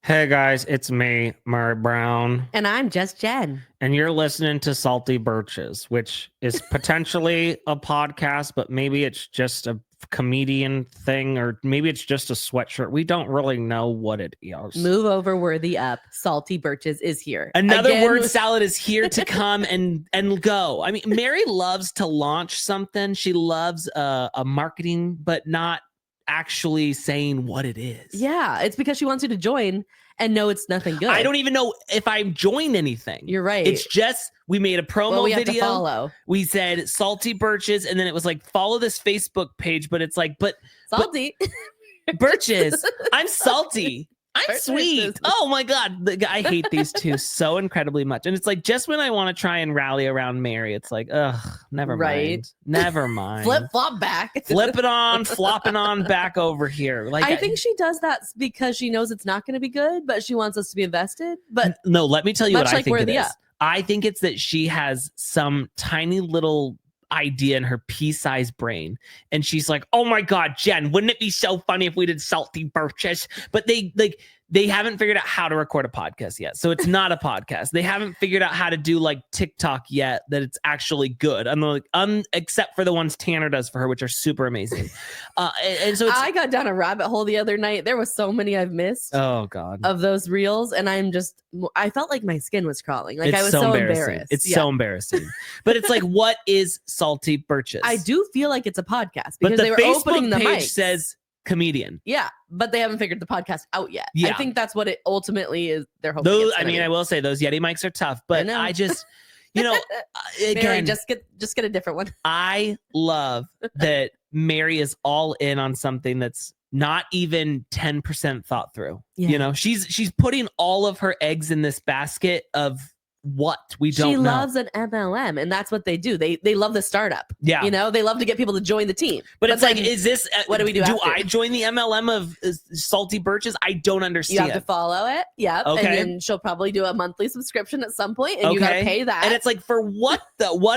Hey guys, it's me, Murray Brown, And I'm just Jen. and you're listening to Salty Birches, which is potentially a podcast, but maybe it's just a comedian thing, or maybe it's just a sweatshirt. We don't really know what it is. Move over, worthy up. Salty Birches is here. Another Again, word salad is here to come and go. I mean, Meri loves to launch something. She loves a marketing, but not actually saying what it is. Yeah, it's because she wants you to join and know it's nothing good. I don't even know if I joined anything. You're right. It's just we made a promo well, we have video. to follow. We said Salty Birches, and then it was like follow this Facebook page, but it's like, but Salty. Birches, I'm salty. I'm Birches. sweet. Oh my God. I hate these two so incredibly much. And it's like, just when I want to try and rally around Meri, it's like, ugh, never Right. mind. Never mind. Flip flop back. Flip it on, flopping on back over here. Like I think she does that because she knows it's not going to be good, but she wants us to be invested. But no, let me tell you much what I like think it Worthy is. Up. I think it's that she has some tiny little idea in her pea-sized brain, and she's like, oh my God, Jen, wouldn't it be so funny if we did Salty Birches? But they haven't figured out how to record a podcast yet, so it's not a podcast. They haven't figured out how to do like TikTok yet that it's actually good, except for the ones Tanner does for her, which are super amazing. And so I got down a rabbit hole the other night. There was so many I've missed oh God, of those reels, and I felt like my skin was crawling. Like it's I was so embarrassing. embarrassed. It's Yeah. so embarrassing. But it's like, what is Salty Birches? I do feel like it's a podcast But because the they were Facebook opening the page mics. says comedian. Yeah, but they haven't figured the podcast out yet. Yeah. I think that's what it ultimately is. They're hoping. Those, it's I gonna mean, be. I will say those Yeti mics are tough, but know. I just, you know, Meri, again, just get a different one. I love that Meri is all in on something that's not even 10% thought through. Yeah. You know, she's putting all of her eggs in this basket of what we don't She know. loves an MLM, and that's what they do. They love the startup. Yeah. You know, they love to get people to join the team. But it's like, then is this, what do we do Do after? I join the MLM of Salty Birches? I don't You understand. have to follow it. Yeah. Okay. And then she'll probably do a monthly subscription at some point, and you got to Okay. pay that. And it's like, for what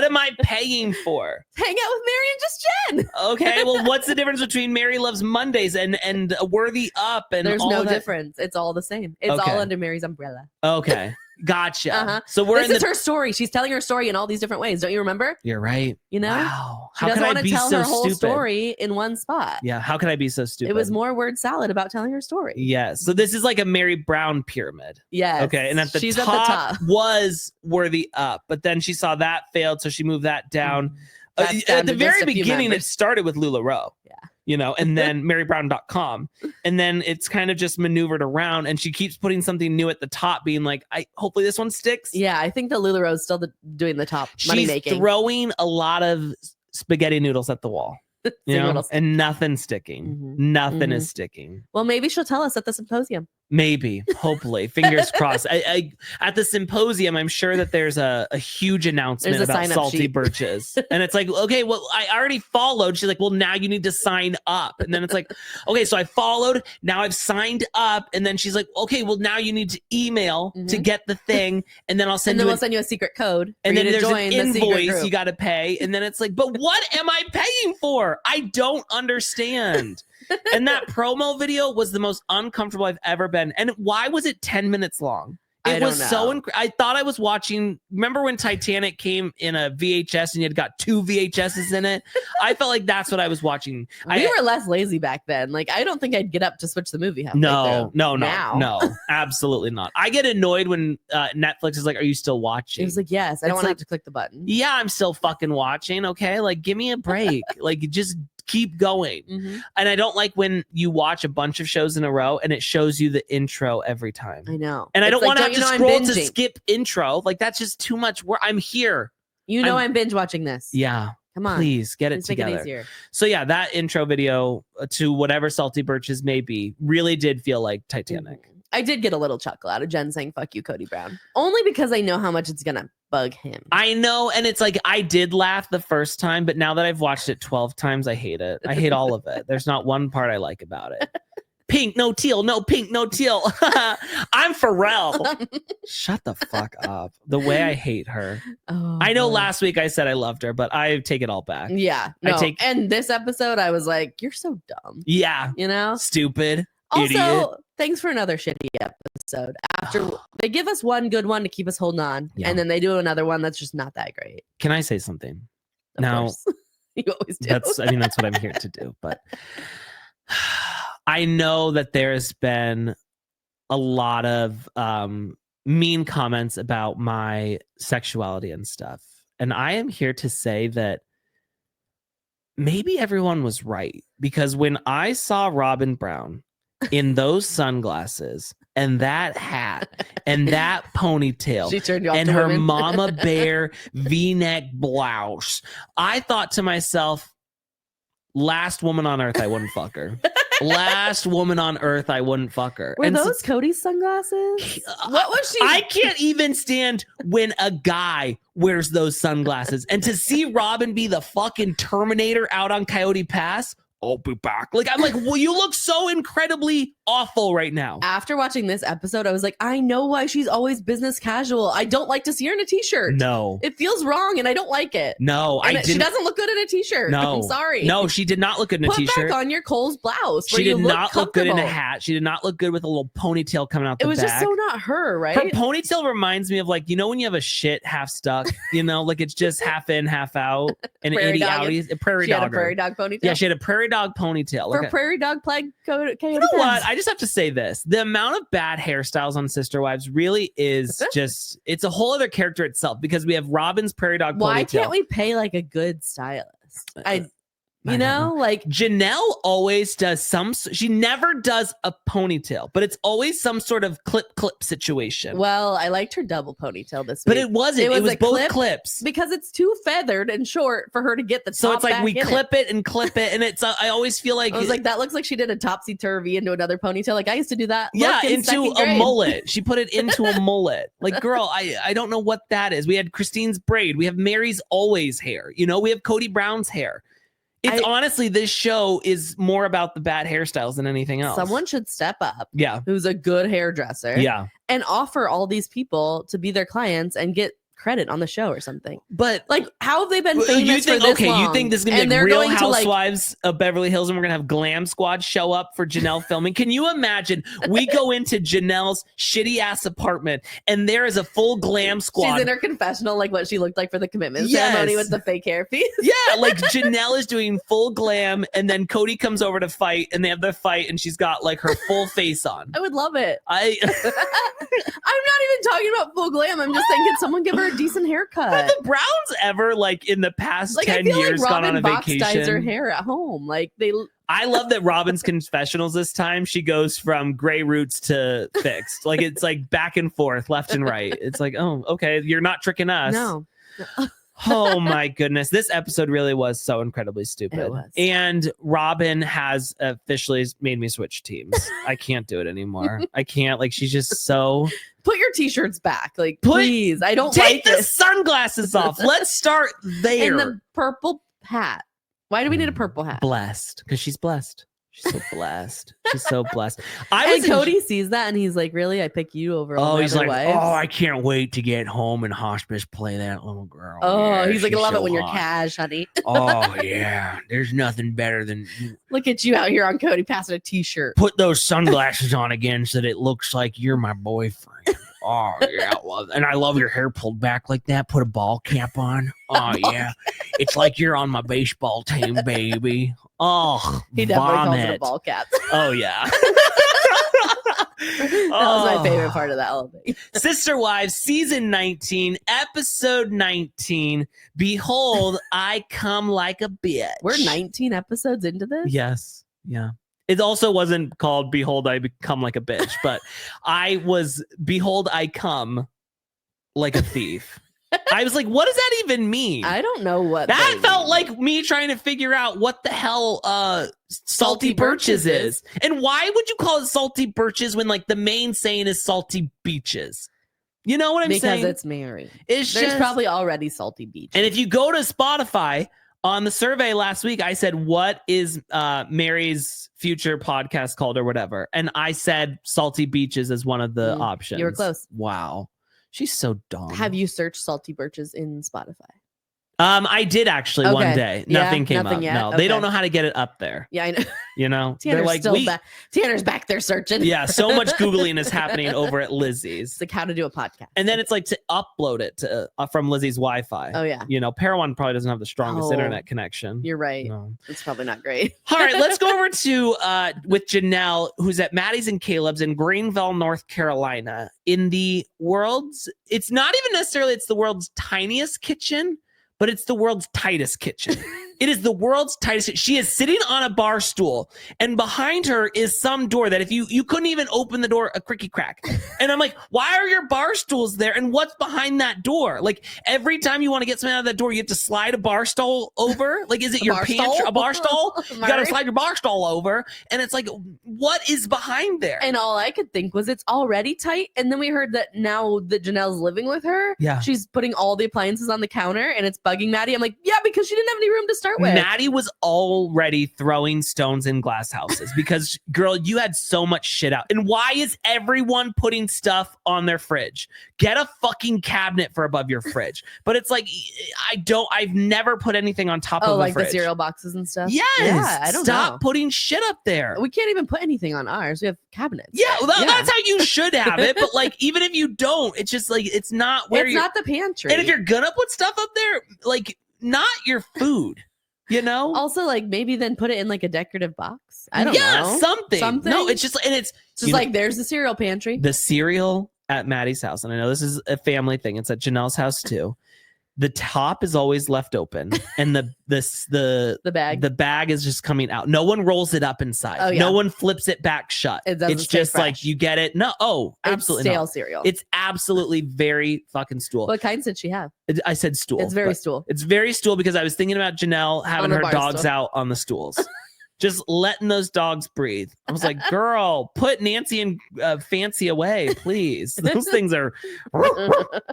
am I paying for? hang out with Meri and just Jen. Okay, well, what's the difference between Meri Loves Mondays and Worthy Up and There's all no that? difference. It's all the same. It's Okay. all under Meri's umbrella. Okay, gotcha. Uh-huh. So we're This in is her story. She's telling her story in all these different ways. Don't you remember? You're right. You know? Wow. She How doesn't could I want to be tell so her whole stupid? story in one spot. Yeah. How could I be so stupid? It was more word salad about telling her story. Yeah. So this is like a Meri Brown pyramid. Yes. Okay. And at the She's top, at the top. was Worthy Up, but then she saw that failed, so she moved that down. That's down At the to just very a few beginning, it members. started with LuLaRoe. Yeah. You know, and then MaryBrown.com. And then it's kind of just maneuvered around, and she keeps putting something new at the top, being like, hopefully this one sticks. Yeah, I think the LuLaRoe is still doing the top money She's making. throwing a lot of spaghetti noodles at the wall. You know? Noodles. And nothing's sticking. Mhm. Nothing Mhm. is sticking. Well, maybe she'll tell us at the symposium. Maybe, hopefully, fingers crossed. I at the symposium, I'm sure that there's a huge announcement There's a about sign-up Salty sheet. Birches, and it's like, okay, well, I already followed. She's like, well, now you need to sign up, and then it's like, okay, so I followed, now I've signed up, and then she's like, okay, well, now you need to email to Mhm. get the thing, and then I'll send And then you. we'll send you a secret code. And then to there's join an the secret invoice group. you got to pay, and then it's like, but what am I paying for? I don't understand. And that promo video was the most uncomfortable I've ever been. And why was it 10 minutes long? I It don't was so know. I thought I was watching. Remember when Titanic came in a VHS and you had got 2 VHSs in it? I felt like that's what I was watching. We were less lazy back then. Like, I don't think I'd get up to switch the movie halfway no, through. Now. no, absolutely not. I get annoyed when Netflix is like, "Are you still watching?" It was like, yes, I don't It's want to like- have to click the button. Yeah, I'm still fucking watching. Okay, like give me a break. Like just keep going. Mhm. And I don't like when you watch a bunch of shows in a row and it shows you the intro every time. I know. And I It's don't like, want to have you to know I'm scroll to binging? skip intro. Like that's just too much work. I'm here. You know I'm- I'm binge watching this. Yeah. Come on. Please get it Let's make it together. easier. So yeah, that intro video to whatever Salty Birches may be really did feel like Titanic. Mhm. I did get a little chuckle out of Jen saying "fuck you, Kody Brown," only because I know how much it's gonna bug him. I know, and it's like I did laugh the first time, but now that I've watched it 12 times, I hate it. I hate all of it. There's not one part I like about it. Pink, no teal, no pink, no teal. I'm Pharrell. Shut the fuck up. The way I hate her. Oh, I know boy. last week I said I loved her, but I take it all back. Yeah, I no. take- And this episode, I was like, "You're so dumb," Yeah. you know. Stupid. Also, Idiot. thanks for another shitty episode. After they give us one good one to keep us holding on, Yeah. and then they do another one that's just not that great. Can I say something? Of Now, course. You always do. that's what I'm here to do. But I know that there's been a lot of mean comments about my sexuality and stuff. And I am here to say that maybe everyone was right, because when I saw Robyn Brown in those sunglasses and that hat and that ponytail She turned you off and to her women. mama bear v-neck blouse, I thought to myself, last woman on earth, I wouldn't fuck her. Last woman on earth, I wouldn't fuck her. Were And so- those Cody's sunglasses? What was she? I can't even stand when a guy wears those sunglasses. And to see Robyn be the fucking Terminator out on Coyote Pass, I'll be back. Like, I'm like, well, you look so incredibly awful right now. After watching this episode, I was like, I know why she's always business casual. I don't like to see her in a t-shirt. No. It feels wrong, and I don't like it. No, And I she didn't. doesn't look good in a t-shirt. No. I'm sorry. No, she did not look good in a Put t-shirt. back on your Kohl's blouse. She where you did not look good in a comfortable. hat. She did not look good with a little ponytail coming out the It was back. just so not her, right? Her ponytail reminds me of, like, you know, when you have a shit half stuck, you know, like it's just half in, half out, and an Prairie itty dog. outies. A prairie she had a dog. prairie dog ponytail. Yeah, she had a prairie dog ponytail. For Like a- prairie dog plague coyote. you know what? I just have to say this. The amount of bad hairstyles on Sister Wives really is just, it's a whole other character itself, because we have Robyn's prairie dog Why ponytail. can't we pay like a good stylist? I You don't know, like Janelle always does she never does a ponytail, but it's always some sort of clip situation. well, I liked her double ponytail this week. But it wasn't. It was a both clip clips. because it's too feathered and short for her to get the top. So it's like back we in clip it and clip it, and it's. I always feel like I was like, that looks like she did a topsy turvy into another ponytail. Like I used to do that. yeah, look in into second a grade. mullet. She put it into a mullet. Like, girl, I don't know what that is. We had Christine's braid. We have Mary's always hair. You know, we have Kody Brown's hair. It's honestly, this show is more about the bad hairstyles than anything else. Someone should step up. Yeah. Who's a good hairdresser. Yeah. And offer all these people to be their clients and get credit on the show or something. But like, how have they been well, famous you think, for this okay, long? you think this is gonna And be like they're Real going to, like- Housewives of Beverly Hills, and we're gonna have Glam Squad show up for Janelle filming? Can you imagine? We go into Janelle's shitty ass apartment, and there is a full Glam Squad. She's in her confessional, like what she looked like for the commitment Yes. ceremony with the fake hair piece. Yeah, like Janelle is doing full glam, and then Kody comes over to fight, and they have their fight, and she's got like her full face on. I would love it. I I'm not even talking about full glam. I'm just saying, can someone give her a decent haircut? have the Browns ever, like, in the past Like 10 I feel years like gone on Robyn a Box dyes her vacation? hair at home. Like they I love that Robyn's confessionals this time, she goes from gray roots to fixed. Like, it's like back and forth, left and right. It's like, oh, okay, you're not tricking us. no. Oh my goodness. This episode really was so incredibly stupid. It was. And Robyn has officially made me switch teams. I can't do it anymore. I can't. Like, she's just so. Put your t-shirts back. Like, Put- please. I don't Take like the this. sunglasses off. Let's start there. And the purple hat. Why do we need a purple hat? Blessed. Because she's blessed. She's so blessed. She's so blessed. I And was in- Kody sees that and he's like, really? I pick you over all Oh, my he's other like, wives? oh, I can't wait to get home and hospice play that little girl. Oh, Yeah, he's like, I she's love so it when you're hot." cash, honey. Oh yeah, there's nothing better than Look at you out here on Kody Pass in a t-shirt. put those sunglasses on again so that it looks like you're my boyfriend. Oh yeah, well, and I love your hair pulled back like that. Put a ball cap on. Oh yeah, it's like you're on my baseball team, baby. Oh, He definitely calls it a vomit. ball cap. Oh yeah. That was my favorite part of that whole thing. Sister Wives, season 19, episode 19. Behold, I come like a bitch. We're 19 episodes into this. Yes. Yeah. It also wasn't called Behold, I become like a bitch, but I was Behold, I come like a thief. I was like, what does that even mean? I don't know what That they felt mean. like me trying to figure out what the hell Salty Salty Birches Birches is. And why would you call it Salty Birches when, like, the main saying is Salty Beaches? You know what I'm because saying? it's Meri. It's There's just, probably already salty beach. and if you go to Spotify on the survey last week, I said, what is Mary's future podcast called or whatever? And I said Salty Beaches as one of the options. you were close. Wow. She's so dumb. Have you searched salty birches in Spotify? I did actually one Okay. day. Yeah, Nothing came nothing up. yet? No, Okay. they don't know how to get it up there. Yeah, I know. You know, Tanner's they're like, still back. Tanner's back there searching. yeah, so much Googling is happening over at Lizzie's. It's like how to do a podcast. And then it's like to upload it to from Lizzie's Wi-Fi. Oh, yeah. You know, Parowan probably doesn't have the strongest Oh, internet connection. You're right. No. It's probably not great. All right, let's go over to with Janelle, who's at Maddie's and Caleb's in Greenville, North Carolina. In the world's, it's not even necessarily it's the world's tiniest kitchen, but it's the world's tightest kitchen. It is the world's tightest. She is sitting on a bar stool, and behind her is some door that if you couldn't even open the door a cricky crack. And I'm like, why are your bar stools there? And what's behind that door? Like every time you want to get something out of that door, you have to slide a bar stool over. Like, is it your pantry? A bar stool? You got to slide your bar stool over. And it's like, what is behind there? And all I could think was it's already tight. And then we heard that now that Janelle's living with her, Yeah. she's putting all the appliances on the counter and it's bugging Maddie. I'm like, yeah, because she didn't have any room to start with. Maddie was already throwing stones in glass houses because, girl, you had so much shit out. And why is everyone putting stuff on their fridge? Get a fucking cabinet for above your fridge. But it's like, I've never put anything on top of like a fridge. the cereal boxes and stuff. Yes. Yeah, I don't Stop know. putting shit up there. We can't even put anything on ours. We have cabinets. Yeah, that's how you should have it. But like, even if you don't, it's just like, it's not where It's you're. not the pantry. And if you're gonna put stuff up there, like, not your food. You know, also like maybe then put it in like a decorative box. I don't know. Something. No, it's just, and it's just like there's the cereal pantry. The cereal at Maddie's house, and I know this is a family thing. It's at Janelle's house too. The top is always left open, and the bag is just coming out. No one rolls it up inside. Oh, yeah. No one flips it back shut. It's just fresh. like you get it. No, absolutely it's stale not. cereal. It's absolutely very fucking stool. What kinds did she have? I said stool. It's very stool. It's very stool because I was thinking about Janelle having her dogs stool. out on the stools. Just letting those dogs breathe. I was like, girl, put Nancy and Fancy away, please. Those things are,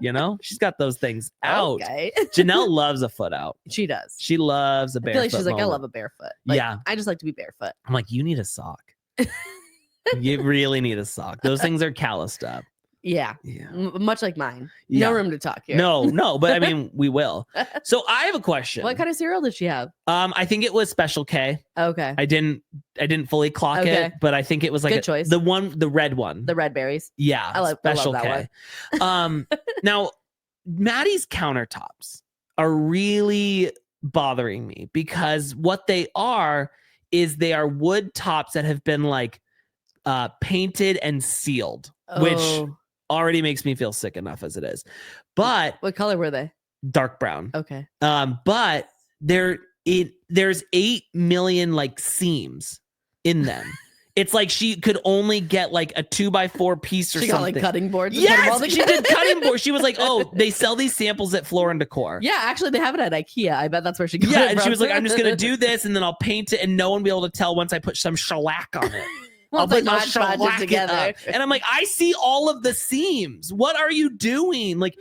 you know, she's got those things out. Okay. Janelle loves a foot out. She does. She loves a I barefoot feel like she's like, I moment. love a barefoot. Like, Yeah. I just like to be barefoot. I'm like, you need a sock. You really need a sock. Those things are calloused up. Yeah. Yeah. Much like mine. Yeah. No room to talk here. No, but I mean, we will. So I have a question. What kind of cereal did she have? I think it was Special K. Okay. I didn't fully clock it, but I think it was like Good choice. the red one. The red berries. Yeah, I love that K. Now, Maddie's countertops are really bothering me because what they are is they are wood tops that have been like painted and sealed, which already makes me feel sick enough as it is. But what color were they? Dark brown. Okay. But there's 8 million like seams in them. It's like she could only get like a 2x4 piece or she something. Got like cutting boards. Yes, she did cutting boards. She was like, oh, they sell these samples at Floor and Decor. Yeah, actually they have it at IKEA. I bet that's where she got it and from. she was like, I'm just gonna do this and then I'll paint it and no one will be able to tell once I put some shellac on it. I'll put it together. And I'm like, I see all of the seams. What are you doing? Like,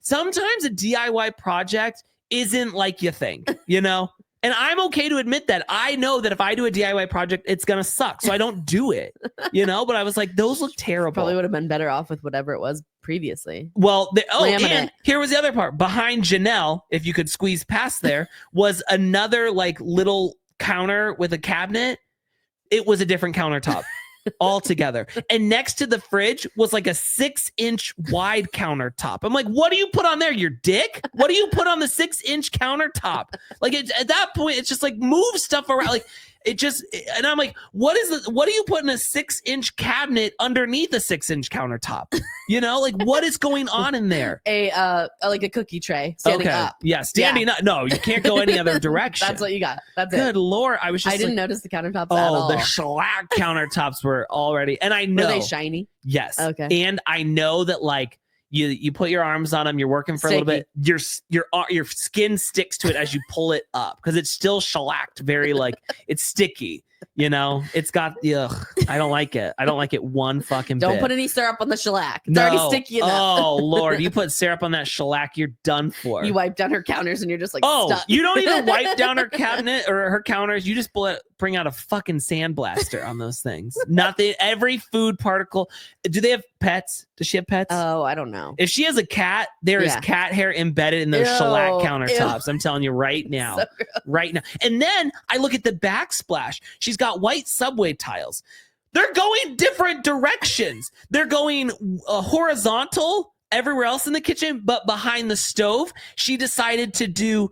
sometimes a DIY project isn't like you think, you know? And I'm okay to admit that. I know that if I do a DIY project, it's going to suck. So I don't do it, you know? But I was like, those look terrible. Probably would have been better off with whatever it was previously. Well, Laminate. And here was the other part. Behind Janelle, if you could squeeze past there, was another like little counter with a cabinet. It was a different countertop altogether. And next to the fridge was like a 6-inch wide countertop. I'm like, what do you put on there? Your dick? What do you put on the 6-inch countertop? Like at that point, it's just like move stuff around. Like it just, and I'm like, what do you put in a 6-inch cabinet underneath a 6-inch countertop? You know, like what is going on in there? Like a cookie tray standing up. Yeah, standing up. No, you can't go any other direction. That's what you got. That's it. Good Lord. I didn't notice the countertops at all. The shellac countertops were already, and I know. Were they shiny? Yes. Okay. And I know that like you put your arms on them, you're working for a little bit, your skin sticks to it as you pull it up because it's still shellacked, very like it's sticky. You know, it's got I don't like it. I don't like it one fucking bit. Don't put any syrup on the shellac. It's already sticky enough. Oh Lord, you put syrup on that shellac, you're done for. You wipe down her counters and you're just like stuck. You don't even wipe down her cabinet or her counters. You just bring out a fucking sandblaster on those things. Nothing. Every food particle. Do they have pets? Does she have pets? Oh, I don't know. If she has a cat, there is cat hair embedded in those shellac countertops. I'm telling you right now. So right now. And then I look at the backsplash. She's got white subway tiles. They're going different directions. They're going horizontal everywhere else in the kitchen, but behind the stove, she decided to do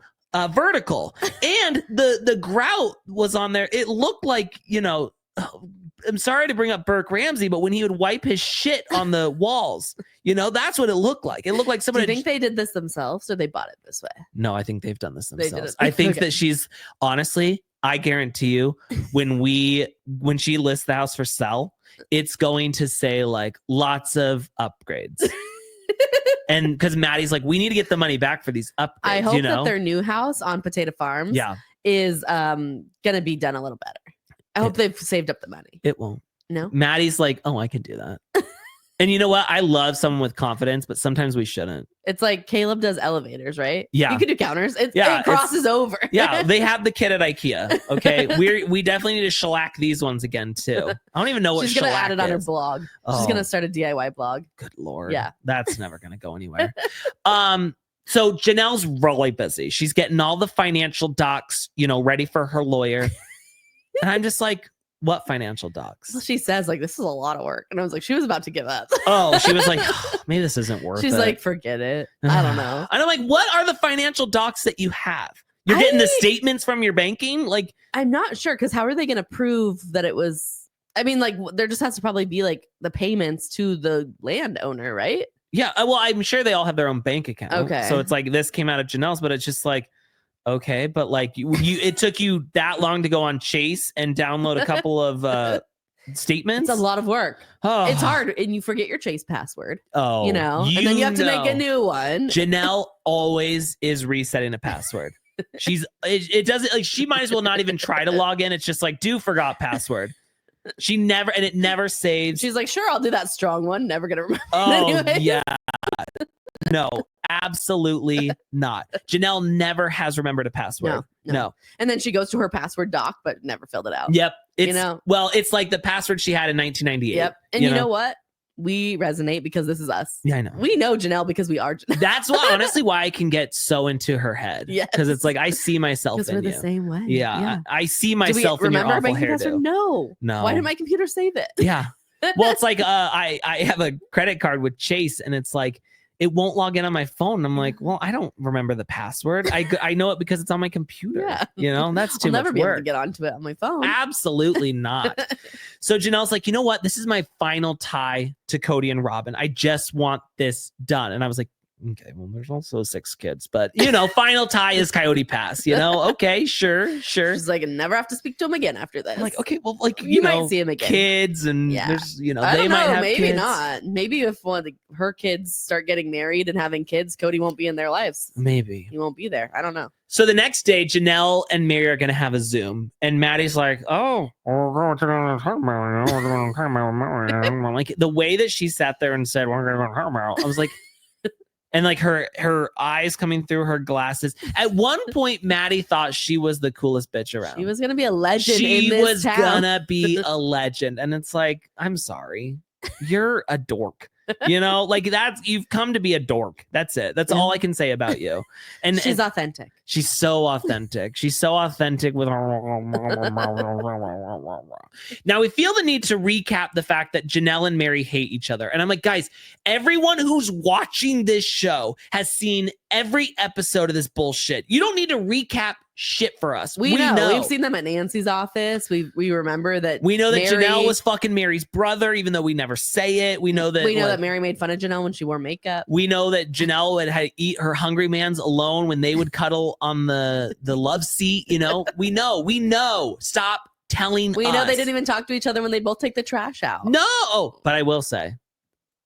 vertical. And the grout was on there. It looked like, you know, I'm sorry to bring up Burke Ramsey, but when he would wipe his shit on the walls, you know, that's what it looked like. It looked like somebody. Do you think they did this themselves or they bought it this way? No, I think they've done this They did themselves. it. I think Okay. that she's honestly, I guarantee you, when she lists the house for sale, it's going to say like lots of upgrades. And because Maddie's like, we need to get the money back for these upgrades. I hope you know? that their new house on Potato Farms yeah, is gonna be done a little better. I hope they've saved up the money. it won't. No? Maddie's like, oh, I can do that. And you know what? I love someone with confidence, but sometimes we shouldn't. It's like Caleb does elevators, right? Yeah. You can do counters. It Yeah, crosses over. Yeah, they have the kit at IKEA. Okay, we definitely need to shellac these ones again too. I don't even know what She's gonna shellac add it on her is. blog. She's Oh. gonna start a DIY blog. Good Lord. Yeah. That's never going to go anywhere. So Janelle's really busy. She's getting all the financial docs, you know, ready for her lawyer. And I'm just like, what financial Well, docs? she says like, this is a lot of work. And I was like, she was about to give up. Oh, she was like, maybe this isn't worth She's it. like, forget it. I don't know. And I'm like, what are the financial docs that you have? You're getting the statements from your banking? Like, I'm not sure because how are they going to prove that it was? I mean, like there just has to probably be like the payments to the landowner, right? yeah, well, I'm sure they all have their own bank account. Okay. So it's like this came out of Janelle's, but it's just like, okay, but like you it took you that long to go on Chase and download a couple of statements. It's a lot of work. Oh. It's hard, and you forget your Chase password. Oh, You know, and then you have to make a new one. Janelle always is resetting a password. It doesn't like she might as well not even try to log in. It's just like, forgot password. She never, and it never saves. She's like, sure, I'll do that strong one. Never gonna remember. Oh, Anyway. yeah. No, absolutely not. Janelle never has remembered a password. No. And then she goes to her password doc, but never filled it out. Yep. It's, You know? well, it's like the password she had in 1998. Yep. And you know what? We resonate because this is us. Yeah, I know. We know Janelle because we are Janelle. That's why, honestly, why I can get so into her head. Yes. Because it's like I see myself Because in we're the you. same way. Yeah, I see Do we myself in your remember our awful banking password? hairdo. No. Why did my computer save it? Yeah. Well, it's like I have a credit card with Chase, and it's like it won't log in on my phone. I'm like, well, I don't remember the password. I know it because it's on my computer. Yeah. You know, that's too I'll never much be able to work. get onto it on my phone. Absolutely not. So Janelle's like, you know what? This is my final tie to Kody and Robyn. I just want this done. And I was like, okay, well, there's also 6 kids, but you know, final tie is Coyote Pass. You know, okay, sure. She's like, I never have to speak to him again after this. I'm like, okay, well, like You know, might see him again. kids, and Yeah. there's, you know, I they don't might know. have Maybe kids. not. Maybe if one of her kids start getting married and having kids, Kody won't be in their lives. Maybe. He won't be there. I don't know. So the next day, Janelle and Meri are going to have a Zoom, and Maddie's like, "Oh, we're going to like the way that she sat there and said, "We're going to talk about." I was like, and like her eyes coming through her glasses. At one point, Maddie thought she was the coolest bitch around. She was gonna be a legend. She in this was town. gonna be a legend, and it's like, I'm sorry, you're a dork. You know, like you've come to be a dork. That's it. That's all I can say about you. And She's authentic. she's so authentic. She's so authentic with Now we feel the need to recap the fact that Janelle and Meri hate each other. And I'm like, guys, everyone who's watching this show has seen every episode of this bullshit. You don't need to recap shit for us. We know. We've seen them at Nancy's office. We remember that. We know that Meri- Janelle was fucking Mary's brother, even though we never say it. We know that that Meri made fun of Janelle when she wore makeup. we know that Janelle had to eat her Hungry Man's alone when they would cuddle on the love seat. You know, we know. Stop telling We us. know they didn't even talk to each other when they both take the trash out. No, but I will say,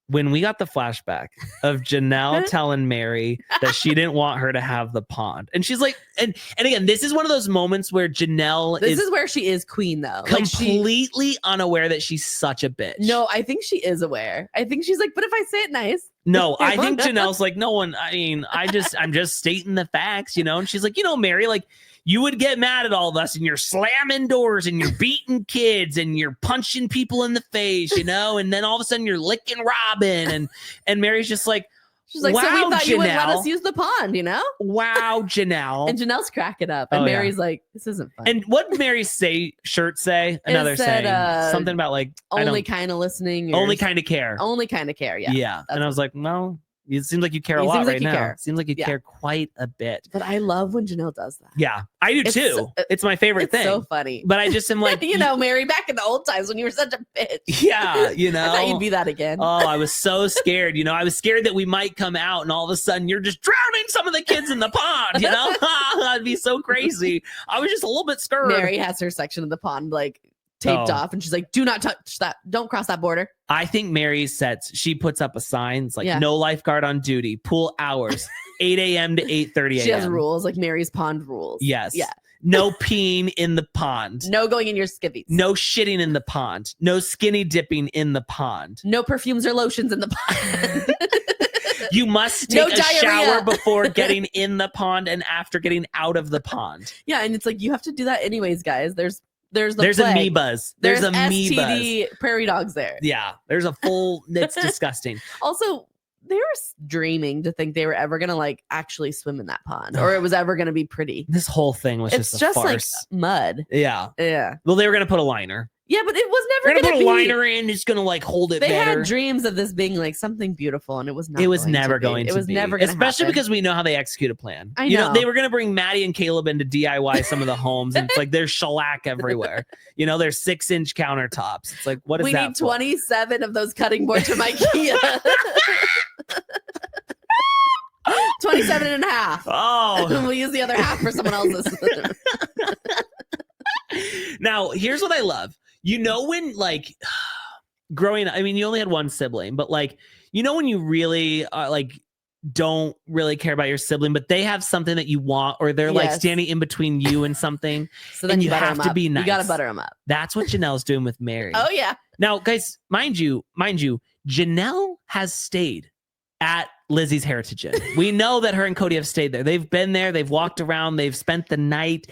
when we got the flashback of Janelle telling Meri that she didn't want her to have the pond, and she's like, and again, this is one of those moments where Janelle This is where she is queen, though. Like, completely unaware that she's such a bitch. No, I think she is aware. I think she's like, but if I say it nice. No, I think Janelle's like, no one, I mean, I'm just stating the facts, you know? And she's like, you know, Meri, like, you would get mad at all of us and you're slamming doors and you're beating kids and you're punching people in the face, you know, and then all of a sudden you're licking Robyn and Meri's just like, She's like, wow, so we thought you would let Janelle. us use the pond, you know? Wow, Janelle. And Janelle's cracking up. And Oh, yeah. Mary's like, this isn't fun. And what did Mary's shirt say? Another said, saying. Something about like, only kind of listening. Or only kind of care. Only kind of care. Yeah. Yeah. And I was like, no, it seems like you care a It lot seems like right you now. care. It seems like you Yeah. care quite a bit. But I love when Janelle does that. Yeah, I do It's too. so- It's my favorite It's thing. so funny. But I just am like, you know, Meri, back in the old times when you were such a bitch. yeah, you know. I thought you'd be that again. Oh, I was so scared. You know, I was scared that we might come out and all of a sudden you're just drowning some of the kids in the pond, you know? That'd be so crazy. I was just a little bit scared. Meri has her section of the pond like taped Oh. off, and she's like, do not touch that. Don't cross that border. I think Mary sets, she puts up a sign. It's like, Yeah. no lifeguard on duty, pool hours, 8 a.m. to 8:30 a.m. She has rules, like Mary's pond rules. Yes. Yeah. No peeing in the pond. No going in your skivvies. No shitting in the pond. No skinny dipping in the pond. No perfumes or lotions in the pond. You must No take a diarrhea. shower before getting in the pond and after getting out of the pond. Yeah, and it's like you have to do that anyways, guys. There's the There's plague. amoebas. There's amoebas. STD prairie dogs there. Yeah, there's a full, it's disgusting. Also, they were dreaming to think they were ever gonna like actually swim in that pond, or it was ever gonna be pretty. This whole thing was It's just a just like farce. mud. Yeah. Yeah, Well, they were going to put a liner. yeah, but it was They're never going to gonna put a be. liner in. It's going to like hold it They better. had dreams of this being like something beautiful, and it was not. It was going never to be. going to be. It was never going to Especially happen. because we know how they execute a plan. I You know, know. they were going to bring Maddie and Caleb in to DIY some of the homes, and it's like there's shellac everywhere. You know, there's 6-inch countertops. It's like, what is we that need for? 27 of those cutting boards from IKEA. 27 and a half. Oh, We'll use the other half for someone else's. now here's what I love. You know, when like growing up, I mean, you only had one sibling, but like, you know, when you really like don't really care about your sibling, but they have something that you want, or they're like Yes. standing in between you and something. So then And you butter have them to up. be You gotta nice. butter them up. That's what Janelle's doing with Meri. Oh yeah. Now, guys, mind you, Janelle has stayed at Lizzie's Heritage Inn. We know that her and Kody have stayed there. They've been there. They've walked around. They've spent the night.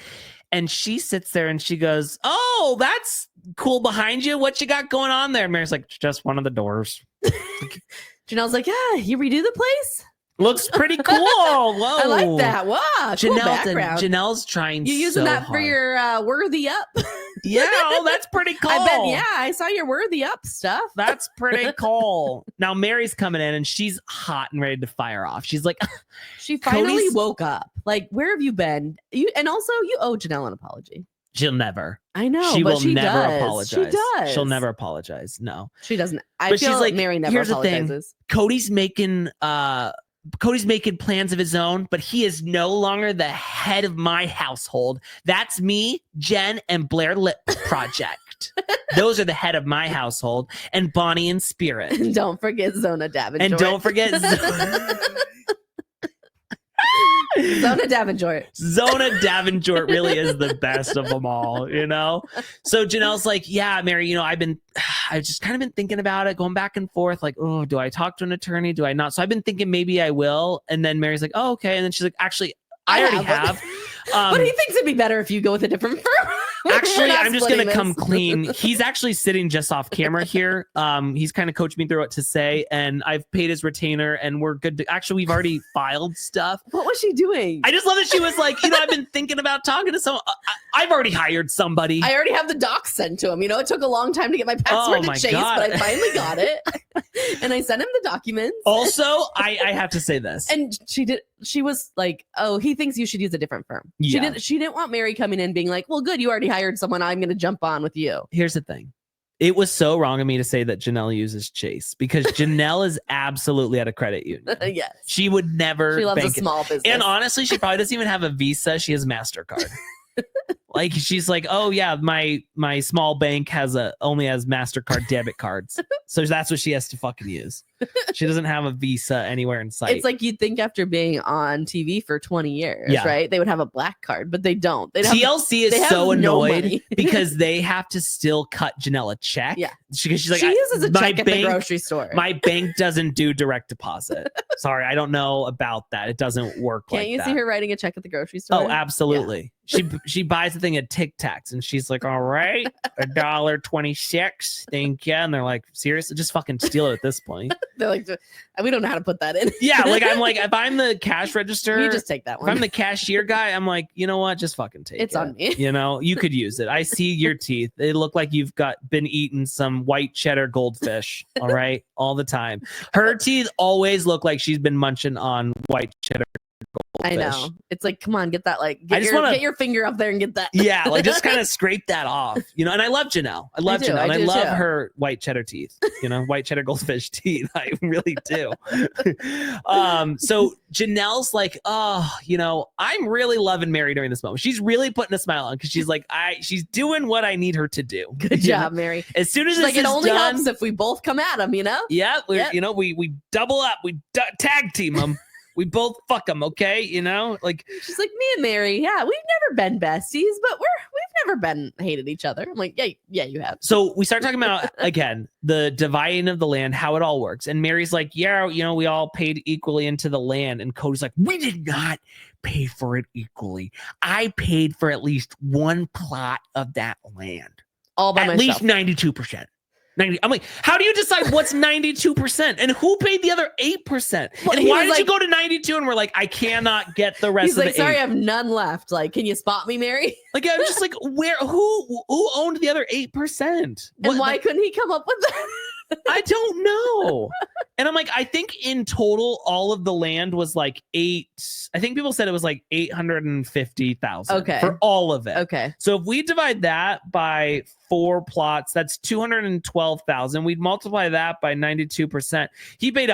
And she sits there and she goes, "Oh, that's cool behind you. What you got going on there?" And Mary's like, "Just one of the doors. Janelle's like, yeah, you redo the place? Looks pretty cool. Whoa. I like that. Wow, cool background. Janelle's trying You using so that for hard. your worthy up? Yeah, oh, that's pretty cool. I bet. Yeah, I saw your worthy up stuff. That's pretty cool. Now Mary's coming in and she's hot and ready to fire off. She's like, She finally Cody's- woke up. Like, where have you been? You also you owe Janelle an apology. she'll never. I know, She but will she never does. apologize. She does. She'll never apologize. No. She doesn't. I But feel she's like, Meri never here's the thing. apologizes. Cody's making plans of his own, but he is no longer the head of my household. That's me, Jen, and Blair Lip Project. Those are the head of my household, and Bonnie and Spirit. And don't forget Zona Davenport. And don't forget Zona Davenport. Zona Davenport really is the best of them all, you know? So Janelle's like, yeah, Meri, you know, I've just kind of been thinking about it, going back and forth, like, oh, do I talk to an attorney? Do I not? So I've been thinking maybe I will. And then Mary's like, oh, okay. And then she's like, actually, I already have. But he thinks it'd be better if you go with a different firm. Actually, I'm just going to come this. clean. He's actually sitting just off camera here. He's kind of coached me through what to say, and I've paid his retainer, and we're good to, actually, we've already filed stuff. What was she doing? I just love that she was like, you know, I've been thinking about talking to someone. I've already hired somebody. I already have the docs sent to him. You know, it took a long time to get my password my to Chase, God. but I finally got it. And I sent him the documents. Also, I have to say this. And she was like, oh, he thinks you should use a different firm. Yeah. She didn't want Meri coming in being like, well, good, you already hired someone. I'm going to jump on with you. Here's the thing. It was so wrong of me to say that Janelle uses Chase because Janelle is absolutely at a credit union. Yes. She would never She loves a bank it. small business. And honestly, she probably doesn't even have a Visa. She has MasterCard. Like she's like, oh yeah, my small bank only has MasterCard debit cards. So that's what she has to fucking use. She doesn't have a Visa anywhere in sight. It's like you'd think after being on TV for 20 years, Yeah. right? They would have a black card, but they don't. They TLC they is have so no annoyed money. because they have to still cut Janelle a check. Yeah. She's like, she uses a my check at the bank- grocery store. My bank doesn't do direct deposit. Sorry, I don't know about that. It doesn't work Can't like you that. see her writing a check at the grocery store? Oh, absolutely. She buys the thing at Tic Tacs and she's like, all right, $1.26. Thank you. And they're like, seriously, just fucking steal it at this point. They're like, we don't know how to put that in. Yeah, like I'm like, if I'm the cash register, You just take that if one. I'm the cashier guy, I'm like, you know what? Just fucking take it. It's on me. You know, you could use it. I see your teeth. They look like you've been eating some white cheddar goldfish. All right, all the time. Her teeth always look like she's been munching on white cheddar I goldfish. know. It's like, come on, get that. Like, I just wanna- get your finger up there and get that. Yeah, like just kind of scrape that off, you know. And I love Janelle. I love do, Janelle. I And I do love too. her white cheddar teeth, you know, white cheddar goldfish teeth. I really do. So Janelle's like, oh, you know, I'm really loving Meri during this moment. She's really putting a smile on because she's like, she's doing what I need her to do. Good You know? job, Meri. As soon as She's this like, it is only done, helps if we both come at him, you know? yeah, Yep. you know, we double up, we tag team them. We both fuck them, okay? You know, like She's like, me and Meri, yeah, we've never been besties, but we've never been hated each other. I'm like, yeah, you have. so we start talking about again the dividing of the land, how it all works. And Mary's like, yeah, you know, we all paid equally into the land. And Cody's like, we did not pay for it equally. I paid for at least one plot of that land. All by At myself. least 92%. 90. I'm like, how do you decide what's 92%? And who paid the other 8%? Well, and he why was did you like- go to 92? And we're like, I cannot get the rest He's of like, the sorry, 8. I have none left. Like, can you spot me, Meri? Like, I'm just like, who owned the other 8%? And What- why couldn't he come up with that? I don't know. And I'm like, I think in total, all of the land was like I think people said it was like 850,000 Okay. for all of it. Okay. So if we divide that by 4 plots, that's 212,000. We'd multiply that by 92%. He paid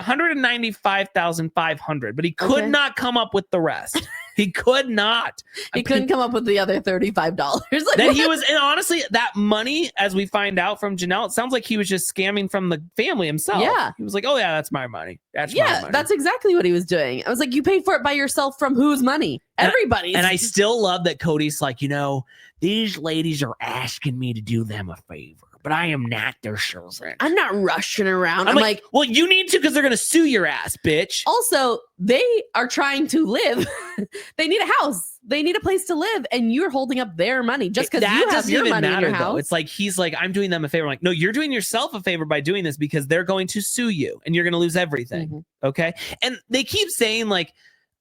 195,500, but he could Okay. not come up with the rest. He could not. He couldn't come up with the other $35. Like, Then he was, and honestly, that money, as we find out from Janelle, it sounds like he was just scamming from the family himself. Yeah. He was like, oh, yeah, that's my money. That's my yeah, money. that's exactly what he was doing. I was like, you paid for it by yourself from whose money? Everybody's. And I still love that Cody's like, you know, these ladies are asking me to do them a favor, but I am not their servant. I'm not rushing around. I'm I'm like, like, well, you need to because they're going to sue your ass, bitch. also, they are trying to live. They need a house. They need a place to live. And you're holding up their money just because That you have doesn't your even money matter, in your though. house. It's like, he's like, I'm doing them a favor. I'm like, no, you're doing yourself a favor by doing this because they're going to sue you and you're going to lose everything. Mhm. Okay. And they keep saying, like,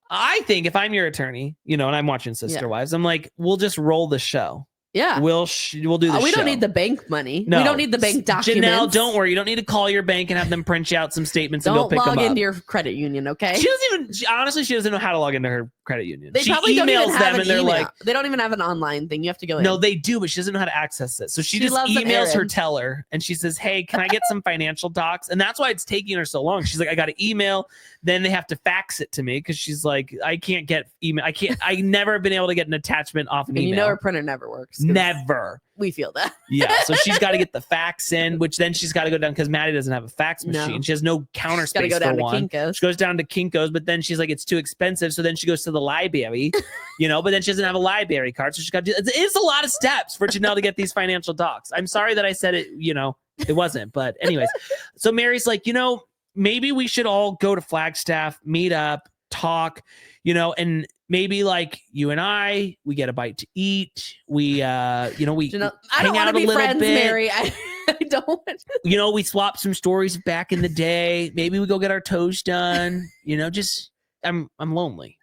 I think if I'm your attorney, you know, and I'm watching Sister Yeah. Wives, I'm like, we'll just roll the show. Yeah. We'll do the We show. don't need the bank money. No. We don't need the bank documents. Janelle, don't worry. You don't need to call your bank and have them print you out some statements and go Don't pick them log up. into your credit union, okay? She doesn't even, honestly, she doesn't know how to log into her credit union. They She probably don't even emails have them an and they're email. like, They don't even have an online thing. You have to go in. no, they do, but she doesn't know how to access it. So she just loves an emails her errand. teller and she says, hey, can I get some financial docs? And that's why it's taking her so long. She's like, I got to email. Then they have to fax it to me because she's like, I can't get email. I never have been able to get an attachment off an and email. you know her printer never works. 'cause Never. We feel that. Yeah. So she's got to get the fax in, which then she's got to go down because Maddie doesn't have a fax No. machine. She has no counter Got to space go for down to one. Kinko's. She goes down to Kinko's, but then she's like, it's too expensive. So then she goes to the library, you know, but then she doesn't have a library card. So she's got to do it's a lot of steps for Janelle to get these financial docs. I'm sorry that I said it, you know, it wasn't. But anyways, so Mary's like, you know, maybe we should all go to Flagstaff, meet up, talk, you know, and maybe like you and I, we get a bite to eat. We, you know, we Janelle, I hang don't want out to a be little friends, bit. Meri. I don't want You know, we swap some stories back in the day. Maybe we go get our toes done. You know, just I'm lonely.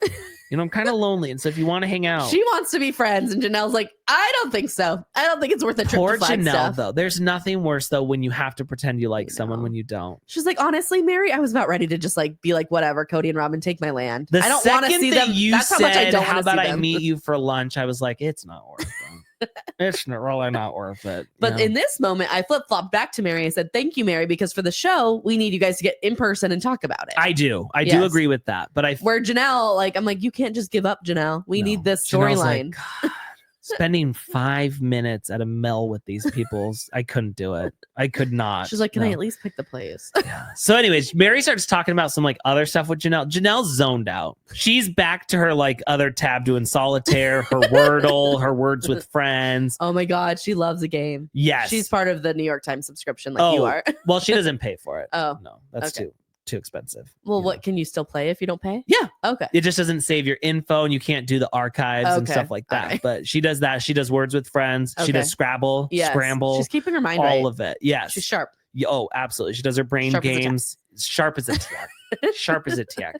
You know, I'm kind of lonely. And so if you want to hang out, She wants to be friends, and Janelle's like, I don't think so. I don't think it's worth a trip poor to Flagstaff. Janelle, though. There's nothing worse though when you have to pretend you like I someone know. when you don't. She's like, honestly, Meri, I was about ready to just like be like, whatever, Cody and Robyn, take my land. The I don't want to second see that them. you That's how said, much I don't how want to about see I them. meet you for lunch? I was like, it's not worth it. It's not really not worth it. you But know? in this moment, I flip flopped back to Meri and said, thank you, Meri, because for the show, we need you guys to get in person and talk about it. I do Yes. agree with that. But I Where Janelle, like, I'm like, you can't just give up, Janelle. We No. need this Janelle's like, storyline. "God, spending 5 minutes at a mill with these people, I couldn't do it. I could not. She's like, can I No. at least pick the plays? Yeah. So anyways, Meri starts talking about some like other stuff with Janelle. Janelle's zoned out. She's back to her like other tab doing solitaire, her Wordle, her words with friends. Oh my God, she loves a game. Yes. She's part of the New York Times subscription like you Oh. are. Well, she doesn't pay for it. Oh, No, that's okay. too too expensive. Well, you what know? can you still play if you don't pay? Yeah. Okay. It just doesn't save your info and you can't do the archives and Okay. stuff like that. Alright. But she does that. She does Words with Friends. She Okay. does Scrabble, Yes. Scramble, She's keeping her mind all right. of it. Yes. She's sharp. Oh, absolutely. She does her brain Sharp as a tack. games. Sharp as a tack. Sharp as a tack.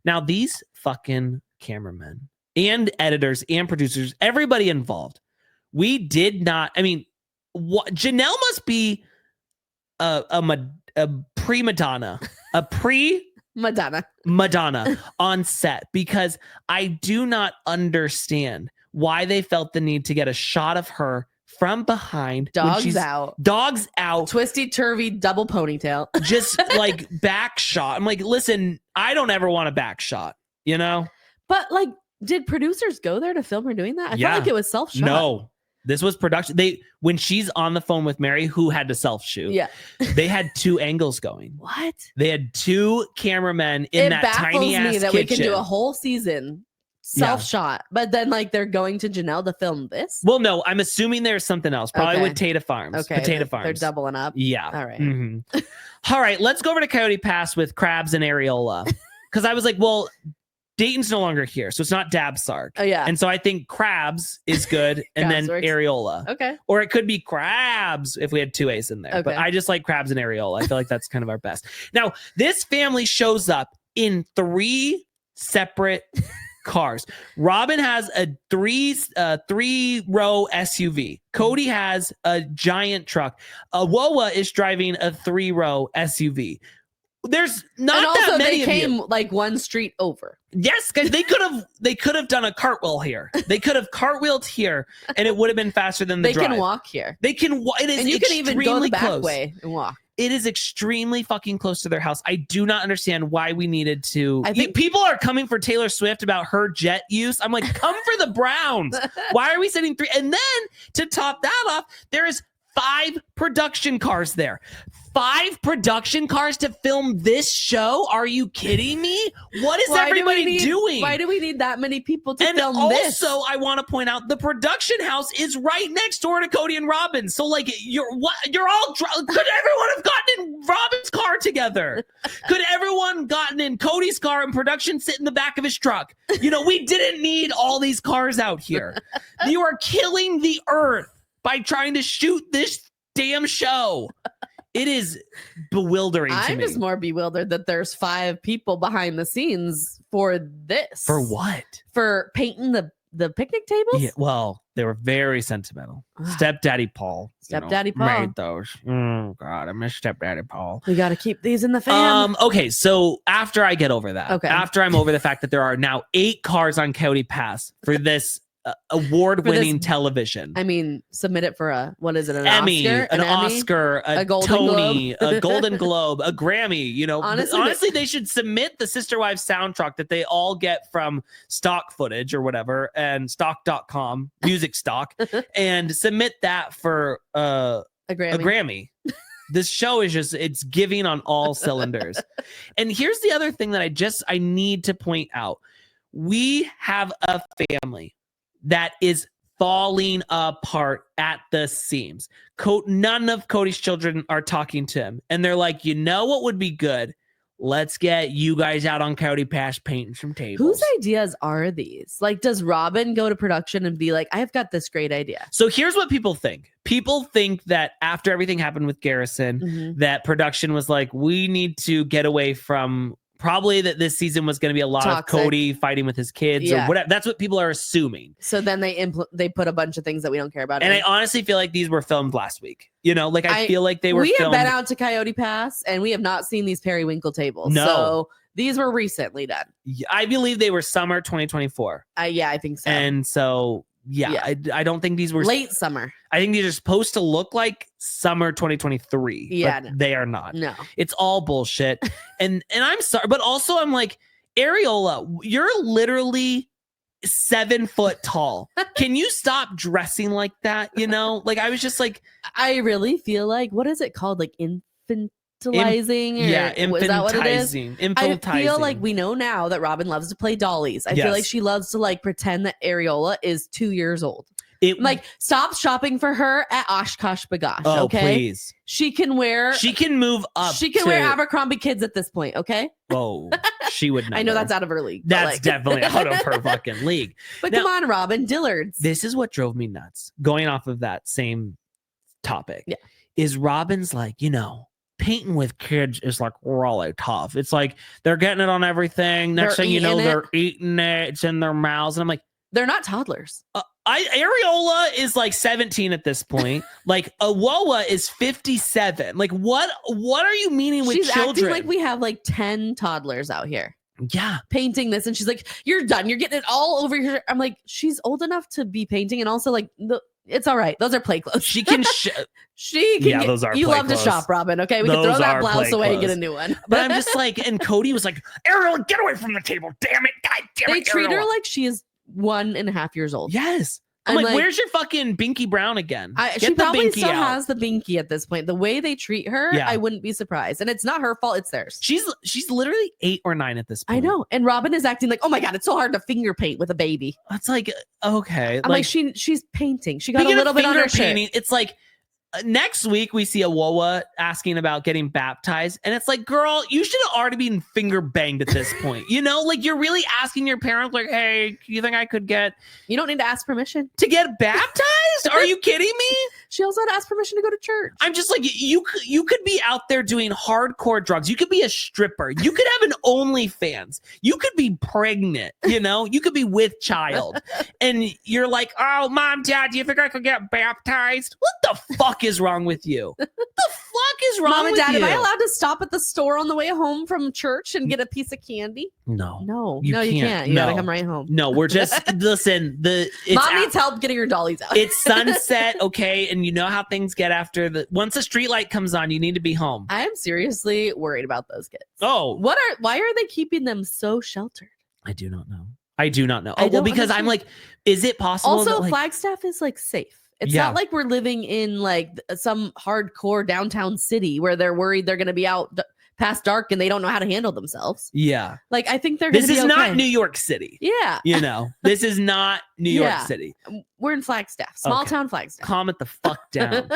Now, these fucking cameramen and editors and producers, everybody involved, we did not. I mean, Janelle must be a pre-Madonna, a Madonna on set, because I do not understand why they felt the need to get a shot of her from behind. Dogs out. Twisty turvy double ponytail. Just like back shot. I'm like, listen, I don't ever want a back shot, you know? But like, did producers go there to film her doing that? I Yeah. felt like it was self-shot. No. This was production. When she's on the phone with Meri, who had to self-shoot, Yeah. they had 2 angles going. What? They had 2 cameramen in that tiny ass me that kitchen. we can do a whole season self-shot, but then like they're going to Janelle to film this. Well, no, I'm assuming there's something else. Probably Okay. with Potato Farms. Okay, Potato Farms. They're doubling up. Yeah. All right. Mhm. All right. Let's go over to Coyote Pass with Krabs and Areola. Because I was like, well, Dayton's no longer here, so it's not Dabsark. Oh yeah. And so I think Krabs is good, and then Krabs works. Areola. Okay. Or it could be Krabs if we had 2 A's in there. But Okay. I just like Krabs and Areola. I feel like that's kind of our best. Now, this family shows up in 3 separate cars. Robyn has a 3-row SUV. Kody has a giant truck. Woa is driving a 3-row SUV. There's not and also that many they of came you. like one street over. Yes, because they could have done a cartwheel here. They could have cartwheeled here, and it would have been faster than the They drive. can walk here. They can. It is And you can even go the extremely back close. way and walk. It is extremely fucking close to their house. I do not understand why we needed to. I think- People are coming for Taylor Swift about her jet use. I'm like, come for the Browns. Why are we sending 3? And then to top that off, there is 5 production cars there. 5 production cars to film this show? Are you kidding me? What is everybody doing? Why do we need that many people to And film also, this? I want to point out the production house is right next door to Kody and Robyn. So, like, you're all. Could everyone have gotten in Robyn's car together? Could everyone gotten in Kody's car and production sit in the back of his truck? You know, we didn't need all these cars out here. You are killing the earth by trying to shoot this damn show. It is bewildering to I'm me. just more bewildered that there's 5 people behind the scenes for this. For what? For painting the picnic tables? Yeah, well, they were very sentimental. Stepdaddy Paul. Stepdaddy Paul. Made those. Oh, God, I miss Stepdaddy Paul. We got to keep these in the fan. Okay, so after I get over that, Okay. after I'm over the fact that there are now 8 cars on Coyote Pass for this award-winning television. I mean, submit it for a, what is it, an Emmy, Oscar? an Emmy? Oscar, a Golden Tony, Globe. a Golden Globe, a Grammy. You know, Honestly, honestly, they should submit the Sister Wives soundtrack that they all get from stock footage or whatever, and stock.com, music stock, and submit that for A Grammy. a Grammy. This show is just, it's giving on all cylinders. And here's the other thing that I need to point out. We have a family that is falling apart at the seams. None of Kody's children are talking to him. And they're like, you know what would be good? Let's get you guys out on Coyote Pass painting some tables. Whose ideas are these? Like, does Robyn go to production and be like, I've got this great idea? So here's what people think. People think that after everything happened with Garrison, Mhm. that production was like, we need to get away from, probably that this season was going to be a lot Toxic. of Kody fighting with his kids Yeah. or whatever. That's what people are assuming. So then they put a bunch of things that we don't care about. And I in. honestly feel like these were filmed last week. You know, like I feel like they were we filmed. have been out to Coyote Pass and we have not seen these periwinkle tables. No. So these were recently done. I believe they were summer 2024. Yeah, I think so. And so, yeah. I don't think these were late summer. I think these are supposed to look like summer 2023. Yeah, but no. they are not. No. It's all bullshit. and I'm sorry, but also I'm like, Areola, you're literally 7 foot tall. Can you stop dressing like that? You know, like I was just like, I really feel like, what is it called? Like infantilizing? yeah, Is that what it is? infantilizing. I feel like we know now that Robyn loves to play dollies. I feel like Yes. she loves to like pretend that Areola is 2 years old. Like, stop shopping for her at Oshkosh Bagosh. Oh, okay, please. she can wear. She can move up. She can wear Abercrombie kids at this point. Okay. Oh, she would never. I know that's out of her league. That's definitely out of her fucking league. But Now, come on, Robyn, Dillard's. This is what drove me nuts. Going off of that same topic, Yeah. is Robyn's like, painting with kids is like really tough. It's like they're getting it on everything. Next They're thing you know, eating it. they're eating it. It's in their mouths, and I'm like, They're not toddlers. Areola is like 17 at this point. Like Awoa is 57. Like what are you meaning with She's children? acting like we have like 10 toddlers out here Yeah. painting this, and she's like, "You're done. You're getting it all over here." I'm like, she's old enough to be painting, and also like it's all right. Those are play clothes. She can She can. Yeah, those are You play love clothes. to shop, Robyn. Okay, we can Those throw that are blouse play away and get clothes. a new one. But I'm just like, and Kody was like, Ariel, get away from the table. Damn it. God damn They it. treat her Areola." like she is 1.5 years old. Yes. I'm I'm like, like- where's your fucking Binky Brown again? She Get the probably Binky still out. has the binky at this point. The way they treat her, Yeah. I wouldn't be surprised. And it's not her fault; it's theirs. She's literally 8 or 9 at this point. I know. And Robyn is acting like, "Oh my god, it's so hard to finger paint with a baby." That's like, okay. I'm like, she's painting. She got a speaking of little bit on finger her shirt. painting, it's like next week we see Awoa asking about getting baptized, and it's like, girl, you should have already been finger banged at this point. Like you're really asking your parents, like, hey, you think I could get You don't need to ask permission. to get baptized? Are you kidding me? She also had to ask permission to go to church. I'm just like, you could be out there doing hardcore drugs. You could be a stripper. You could have an OnlyFans. You could be pregnant. You could be with child, and you're like, oh, mom, dad, do you think I could get baptized? What the fuck is wrong with you? What the fuck is wrong Mom and with Dad, you? am I allowed to stop at the store on the way home from church and get a piece of candy? No, No, You you can't. can't. You gotta No. come right home. no. We're just listen. Mom needs help getting her dollies out. It's sunset, okay, and you know how things get after once a street light comes on. You need to be home. I am seriously worried about those kids. Oh, Why are they keeping them so sheltered? I do not know. I do not know. I Oh, well, don't because I'm understand. like, is it possible? Also, that, like, Flagstaff is like safe. It's Yeah. not like we're living in like some hardcore downtown city where they're worried they're going to be out past dark and they don't know how to handle themselves. yeah. Like, I think they're going This to be is okay. not New York City. Yeah, This is not New York Yeah. City. we're in Flagstaff, small Okay. town Flagstaff. Calm it the fuck down.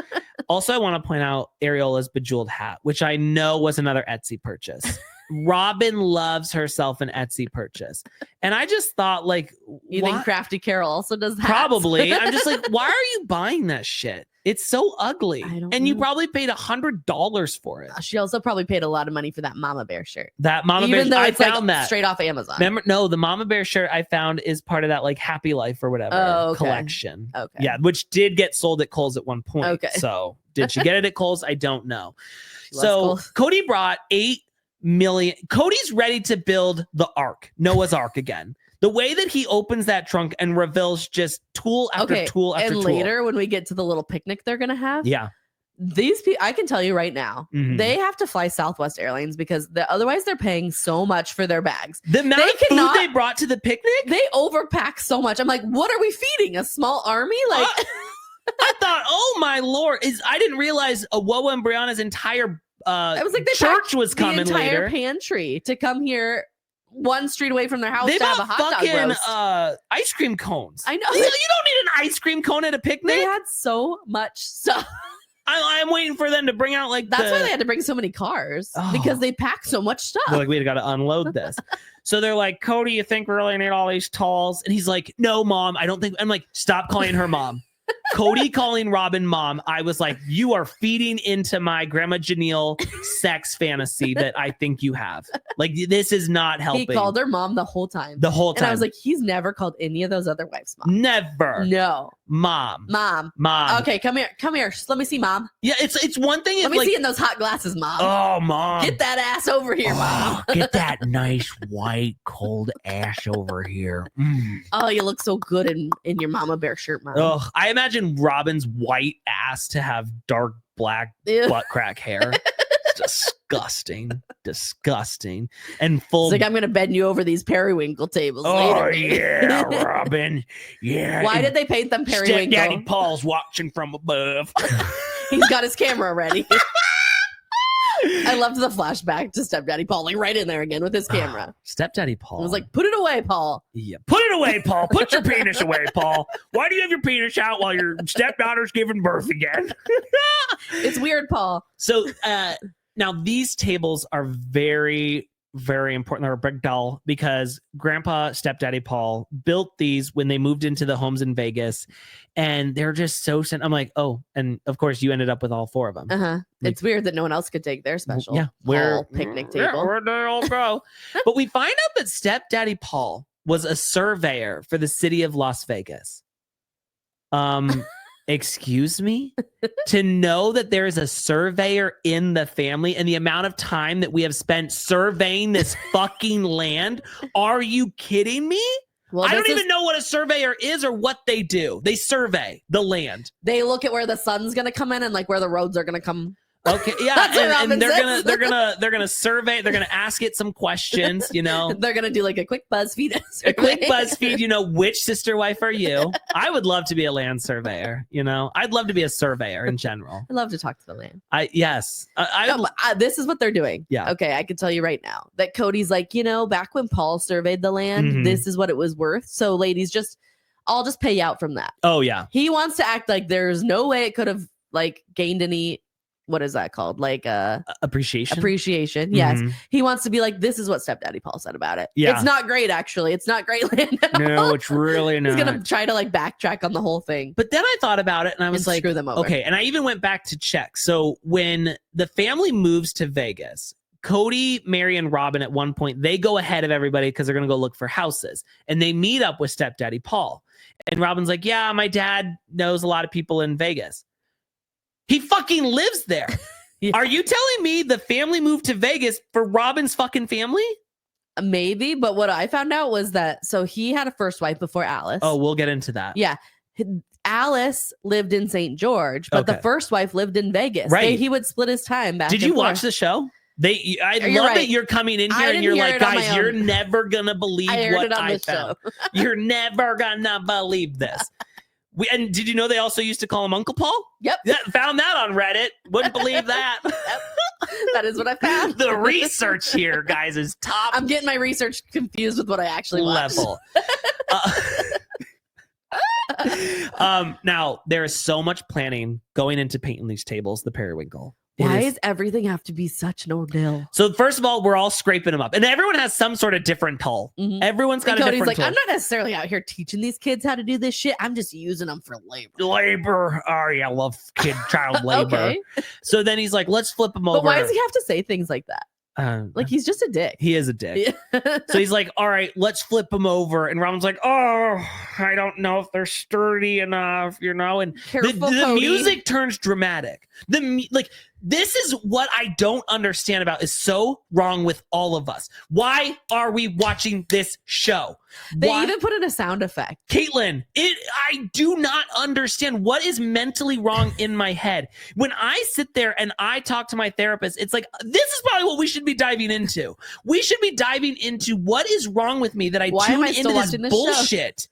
Also, I want to point out Ariola's bejeweled hat, which I know was another Etsy purchase. Robyn loves herself an Etsy purchase. And I just thought, like, You why- think Crafty Carol also does that? Probably. I'm just like, why are you buying that shit? It's so ugly. I don't And you know. probably paid $100 for it. She also probably paid a lot of money for that Mama Bear shirt, That Mama even Bear, though I it's found like that. straight off Amazon. Remember, no, the Mama Bear shirt I found is part of that like Happy Life or whatever Oh, okay. collection. Okay. Yeah, which did get sold at Kohl's at one point. Okay. So did she get it at Kohl's? I don't know. She loves So Kohl's. Kody brought 8 million. Cody's ready to build the Ark, Noah's Ark again. The way that he opens that trunk and reveals just tool after Okay, tool after and tool. later when we get to the little picnic they're gonna have, Yeah. these people, I can tell you right now, Mhm. they have to fly Southwest Airlines because otherwise they're paying so much for their bags. The amount They of food cannot- they brought to the picnic, They overpack so much. I'm like, what are we feeding? A small army? Like, I thought, oh my lord, I didn't realize Awoa and Brianna's entire I was like, they church packed was the coming entire later. pantry to come here one street away from their house They to have bought a hot dog fucking roast. ice cream cones. I know. You don't need an ice cream cone at a picnic. They had so much stuff. I'm waiting for them to bring out like That's why they had to bring so many cars Oh. because they packed so much stuff. They're like, we got to unload this. So they're like, Kody, you think we really need all these tolls? And he's like, no, mom, I don't think. I'm like, stop calling her mom. Kody calling Robyn mom. I was like, you are feeding into my Grandma Janelle sex fantasy that I think you have. Like, this is not helping. He called her mom the whole time. the whole time. And I was like, he's never called any of those other wives mom. never. No. Mom. Mom. Okay, come here. Come here. Let me see, mom. Yeah, it's one thing. Let If, me like, see in those hot glasses, mom. oh, mom. Get that ass over here, mom. Get that nice white cold ash over here. Mm. Oh, you look so good in your mama bear shirt, mom. Ugh, I imagine Robyn's white ass to have dark black Ew. butt crack hair. It's disgusting, and full. It's like, I'm gonna bend you over these periwinkle tables oh later. yeah, Robyn. Yeah. Why did they paint them Stepdaddy periwinkle? Paul's watching from above? He's got his camera ready. I loved the flashback to Stepdaddy Paul, like right in there again with his camera. Stepdaddy Paul. I was like, put it away, Paul. Yeah, put it away, Paul. Put your penis away, Paul. Why do you have your penis out while your stepdaughter's giving birth again? It's weird, Paul. So now these tables are very, very important. They're a big deal because Grandpa, Stepdaddy Paul built these when they moved into the homes in Vegas, and they're just so. I'm like, oh, and of course you ended up with all 4 of them. It's weird that no one else could take their special Paul picnic Yeah, table. where'd they all go? But we find out that Stepdaddy Paul was a surveyor for the city of Las Vegas. Excuse me? To know that there is a surveyor in the family and the amount of time that we have spent surveying this fucking land. Are you kidding me? Well, I don't even know what a surveyor is or what they do. They survey the land. They look at where the sun's gonna come in and like where the roads are gonna come. Okay, yeah, That's what and Robyn they're says. gonna survey. They're gonna ask it some questions. You know, They're gonna do like a quick BuzzFeed. a quick BuzzFeed. You know, which sister wife are you? I would love to be a land surveyor. You know, I'd love to be a surveyor in general. I love to talk to the land. Yes, This is what they're doing. Yeah. Okay, I can tell you right now that Kody's like, back when Paul surveyed the land, Mhm. this is what it was worth. So, ladies, I'll just pay you out from that. Oh yeah. He wants to act like there's no way it could have like gained any. What is that called? Like Appreciation. Yes. Mhm. He wants to be like, this is what Stepdaddy Paul said about it. Yeah. It's not great, actually. It's not great land. At No, all. it's really not. He's gonna try to like backtrack on the whole thing. But then I thought about it and I was And like, screw them over. okay. And I even went back to check. So when the family moves to Vegas, Kody, Meri, and Robyn at one point, they go ahead of everybody because they're going to go look for houses. And they meet up with Stepdaddy Paul. And Robyn's like, yeah, my dad knows a lot of people in Vegas. He fucking lives there. Yeah. Are you telling me the family moved to Vegas for Robyn's fucking family? Maybe, but what I found out was that so he had a first wife before Alice. Oh, we'll get into that. Yeah. Alice lived in St. George, but the Okay. first wife lived in Vegas. Right. He would split his time back. Did and you watch forth. the show? I You're love right. that you're coming in I here and didn't you're hear like, it on guys, my you're own. never gonna believe I heard what it on I the found. show. You're never gonna believe this. And did you know they also used to call him Uncle Paul? Yep. Yeah, found that on Reddit. Wouldn't believe that. That is what I found. The research here, guys, is top I'm getting my research confused with what I actually watched. level. Now there is so much planning going into painting these tables, the periwinkle. It Why is- does everything have to be such an ordeal? So first of all, we're all scraping them up, and everyone has some sort of different tool. Mhm. Everyone's got And a Cody's different like, tool. I'm not necessarily out here teaching these kids how to do this shit. I'm just using them for labor. labor. Oh, yeah, I love child labor. Okay. So then he's like, let's flip them over. But why does he have to say things like that? Like he's just a dick. he is a dick. Yeah. So he's like, all right, let's flip them over. And Robyn's like, Oh, I don't know if they're sturdy enough, and and Careful, the Kody. music turns dramatic. This is what I don't understand about is so wrong with all of us. Why are we watching this show? They Why? even put in a sound effect. Caitlin, I do not understand what is mentally wrong in my head. When I sit there and I talk to my therapist, it's like, this is probably what we should be diving into. We should be diving into what is wrong with me that I Why am tune I still into this watching this show? bullshit.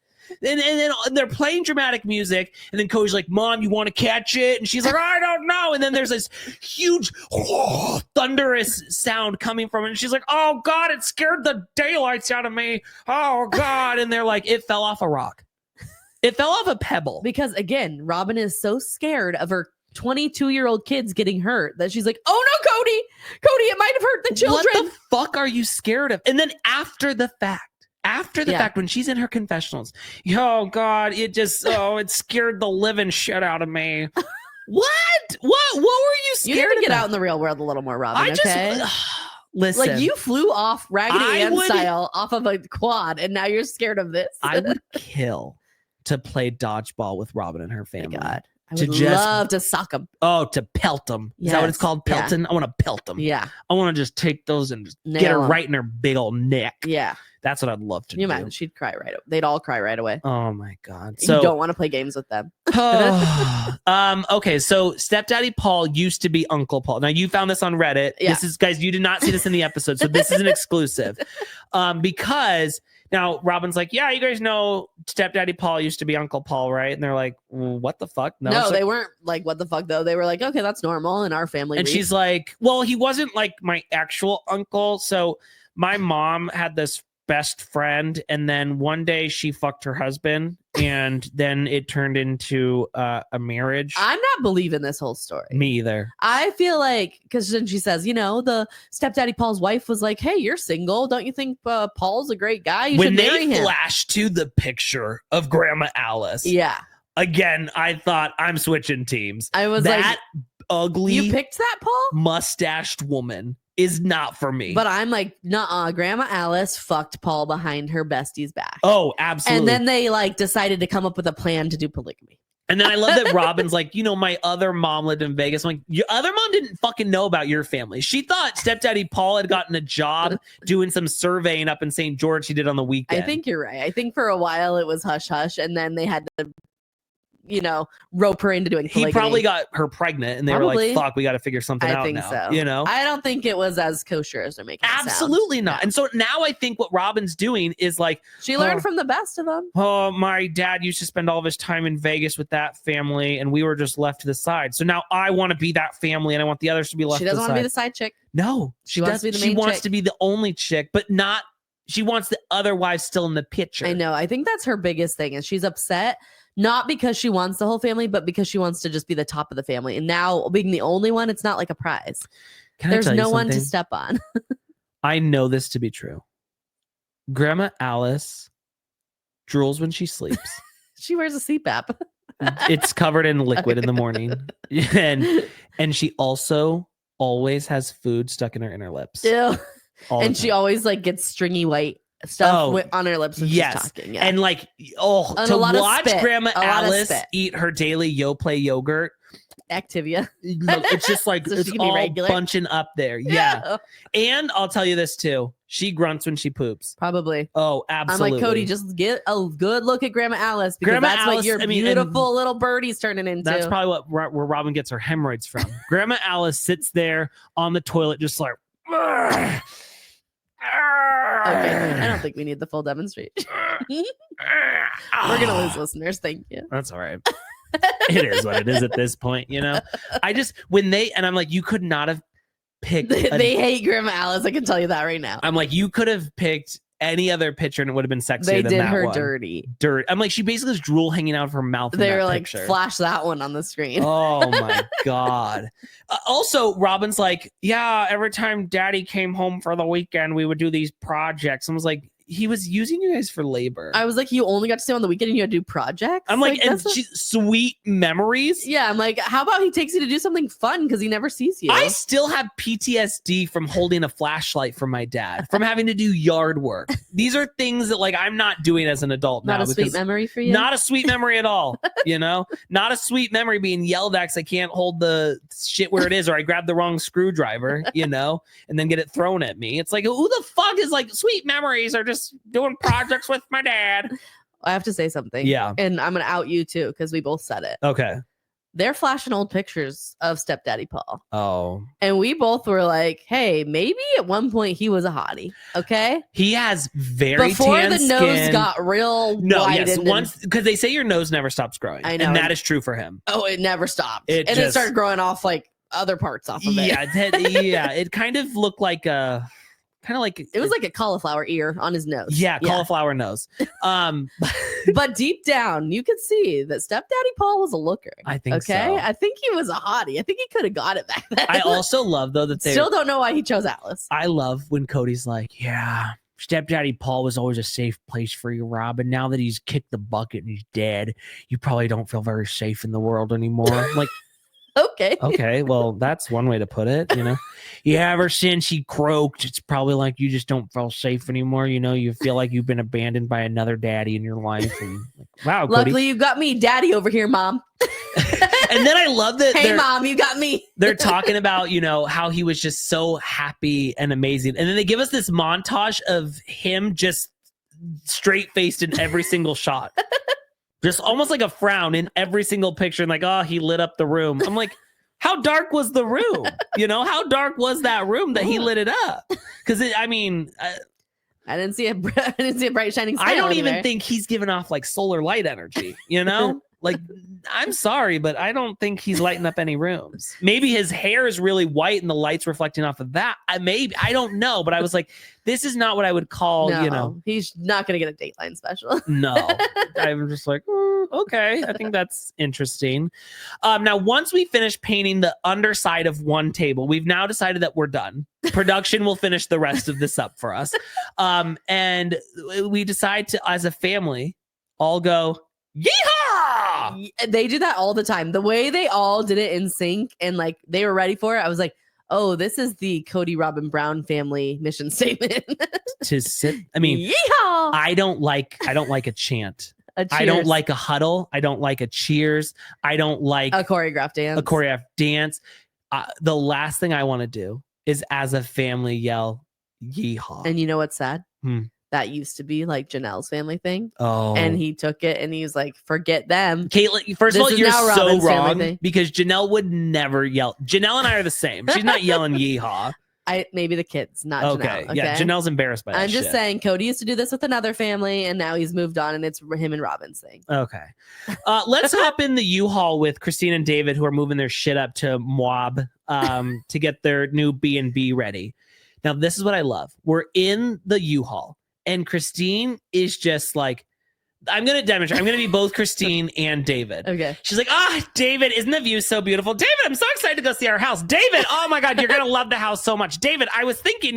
And then they're playing dramatic music, and then Cody's like, Mom, you want to catch it? And she's like, I don't know. And then there's this huge thunderous sound coming from it. And she's like, oh, God, it scared the daylights out of me. Oh, God. And they're like, it fell off a rock. It fell off a pebble. Because again, Robyn is so scared of her 22-year-old kids getting hurt that she's like, oh no, Kody, it might have hurt the children. What the fuck are you scared of? And then after the fact, when she's in her confessionals, oh God, it scared the living shit out of me. what were you You scared need to get about? out in the real world a little more, Robyn. I just okay? listen. Like you flew off Raggedy I Ann would- style off of a quad, and now you're scared of this. I would kill to play dodgeball with Robyn and her Oh family. my God. I To would just- love to sock them. Oh, to pelt them. Is that what it's Yes. called? Yeah. Pelton? I want to pelt them. Yeah. I want to just take those and just get Nail her 'em. right in her big old neck. Yeah. That's what I'd love to Can you do. imagine? She'd cry right away. They'd all cry right away. Oh my God. You So don't want to play games with them. okay, so Stepdaddy Paul used to be Uncle Paul. Now you found this on Reddit. Yeah. This is, guys, you did not see this in the episode, so this is an exclusive. Because Now Robyn's like, yeah, you guys know stepdaddy Paul used to be Uncle Paul, right? And they're like, well, what the fuck? No, It's they like, weren't like, what the fuck though. They were like, okay, that's normal in our family. and she's like, well, he wasn't like my actual uncle. So my mom had this best friend, and then one day she fucked her husband, and then it turned into a marriage. I'm not believing this whole story. Me either. I feel like, because then she says, the stepdaddy Paul's wife was like, hey, you're single. Don't you think Paul's a great guy? You should marry him. Flash to the picture of Grandma Alice. Yeah. Again, I thought I'm switching teams. I was that ugly. You picked that, Paul? Mustached woman is not for me. But I'm like, nuh-uh. Grandma Alice fucked Paul behind her bestie's back. Oh, absolutely. And then they like decided to come up with a plan to do polygamy. And then I love that Robyn's like, my other mom lived in Vegas. I'm like, your other mom didn't fucking know about your family. She thought stepdaddy Paul had gotten a job doing some surveying up in St. George he did on the weekend. I think you're right. I think for a while it was hush hush, and then they had to rope her into doing polygamy. He probably got her pregnant, and they were like, fuck, we got to figure something out now. I think so. I don't think it was as kosher as they're making it Absolutely sound. not. No. And so now I think what Robyn's doing is like, she learned from the best of them. Oh, my dad used to spend all of his time in Vegas with that family, and we were just left to the side. So now I want to be that family, and I want the others to be left to the side. She doesn't want to be the side chick. No, she wants to be the main She wants chick. to be the only chick, but not. She wants the other wives still in the picture. I know. I think that's her biggest thing, is she's upset. Not because she wants the whole family, but because she wants to just be the top of the family. And now being the only one, it's not like a prize. There's no one to step on. I know this to be true. Grandma Alice drools when she sleeps. She wears a CPAP. It's covered in liquid in the morning. And she also always has food stuck in her inner lips. Ew. And she always like gets stringy white stuff on her lips when she's talking. Yeah. And like, to watch Grandma Alice eat her daily Yoplait yogurt. Activia. It's just like, so it's all bunching up there. Yeah. And I'll tell you this too. She grunts when she poops. Probably. Oh, absolutely. I'm like, Kody, just get a good look at Grandma Alice, because Grandma that's Alice, what your beautiful little birdie's turning into. That's probably where Robyn gets her hemorrhoids from. Grandma Alice sits there on the toilet just like, okay, I don't think we need the full demonstration. We're gonna lose listeners. Thank you. That's all right. It is what it is at this point, I just I'm like, you could not have picked. They hate Grandma Alice. I can tell you that right now. I'm like, you could have picked any other picture and it would have been sexier they than did that her one. dirty. I'm like, she basically has drool hanging out of her mouth. They were like, picture. Flash that one on the screen. Oh my God. Also, Robyn's like, yeah, every time daddy came home for the weekend, we would do these projects. I was like, he was using you guys for labor. I was like, you only got to stay on the weekend and you had to do projects? I'm like, and sweet memories. Yeah, I'm like, how about he takes you to do something fun because he never sees you? I still have PTSD from holding a flashlight for my dad, from having to do yard work. These are things that like I'm not doing as an adult now. Not a sweet memory for you? Not a sweet memory at all. Not a sweet memory being yelled at because I can't hold the shit where it is, or I grab the wrong screwdriver, and then get it thrown at me. It's like, who the fuck is like, sweet memories are just doing projects with my dad. I have to say something. Yeah. And I'm going to out you too, because we both said it. Okay. They're flashing old pictures of stepdaddy Paul. Oh. And we both were like, hey, maybe at one point he was a hottie. Okay. He has very before tan the skin. nose got real widened. Once, because they say your nose never stops growing. I know. And that is true for him. Oh, it never stopped. It started growing off like other parts off of it. Yeah. It kind of looked like a... Kind of like it was like a cauliflower ear on his nose. Yeah, cauliflower nose. But deep down, you could see that stepdaddy Paul was a looker. I think so. I think he was a hottie. I think he could have got it back then. I also love though that they still don't know why he chose Alice. I love when Kody's like, yeah, stepdaddy Paul was always a safe place for you, Rob. And now that he's kicked the bucket and he's dead, you probably don't feel very safe in the world anymore. I'm like, okay, well, that's one way to put it, Yeah, ever since he croaked, it's probably like you just don't feel safe anymore. You feel like you've been abandoned by another daddy in your life. And wow, luckily Kody. you got me, daddy over here, mom. And then I love that. Hey, mom, you got me. They're talking about, how he was just so happy and amazing. And then they give us this montage of him just straight faced in every single shot. Just almost like a frown in every single picture. And like, oh, he lit up the room. I'm like, how dark was the room? How dark was that room that he lit it up? Because I didn't see a bright shining smile. I don't even anywhere. think he's giving off like solar light energy, you know? Like, I'm sorry, but I don't think he's lighting up any rooms. Maybe his hair is really white and the light's reflecting off of that. I don't know, but I was like, this is not what I would call, No, you know. He's not going to get a Dateline special. No, I'm just like, okay, I think that's interesting. Now, once we finish painting the underside of one table, we've now decided that we're done. Production will finish the rest of this up for us. And we decide to, as a family, all go, yeehaw! They do that all the time. The way they all did it in sync and like they were ready for it, I was like, oh, this is the Kody, Robyn, Brown family mission statement. To sit, I mean, yeehaw! I don't like a chant. A I don't cheers. like a huddle. I don't like a cheers. I don't like a choreographed dance. a choreographed dance. The last thing I want to do is, as a family, yell yeehaw. And you know what's sad? Hmm. That used to be like Janelle's family thing. Oh, And he took it and he was like, forget them. Caitlin, first of This all, is you're now so Robyn's family wrong thing. because Janelle would never yell. Janelle and I are the same. She's not yelling yeehaw. Maybe the kids, not Okay. Janelle. Okay. Yeah, Janelle's embarrassed by that I'm just shit. saying Kody used to do this with another family and now he's moved on and it's him and Robyn's thing. Okay. Let's hop in the U-Haul with Christine and David, who are moving their shit up to Moab to get their new B&B ready. Now, this is what I love. We're in the U-Haul, and Christine is just like, I'm going to demonstrate. I'm going to be both Christine and David. Okay. She's like, David, isn't the view so beautiful? David, I'm so excited to go see our house. David, oh my God, you're going to love the house so much. David, I was thinking,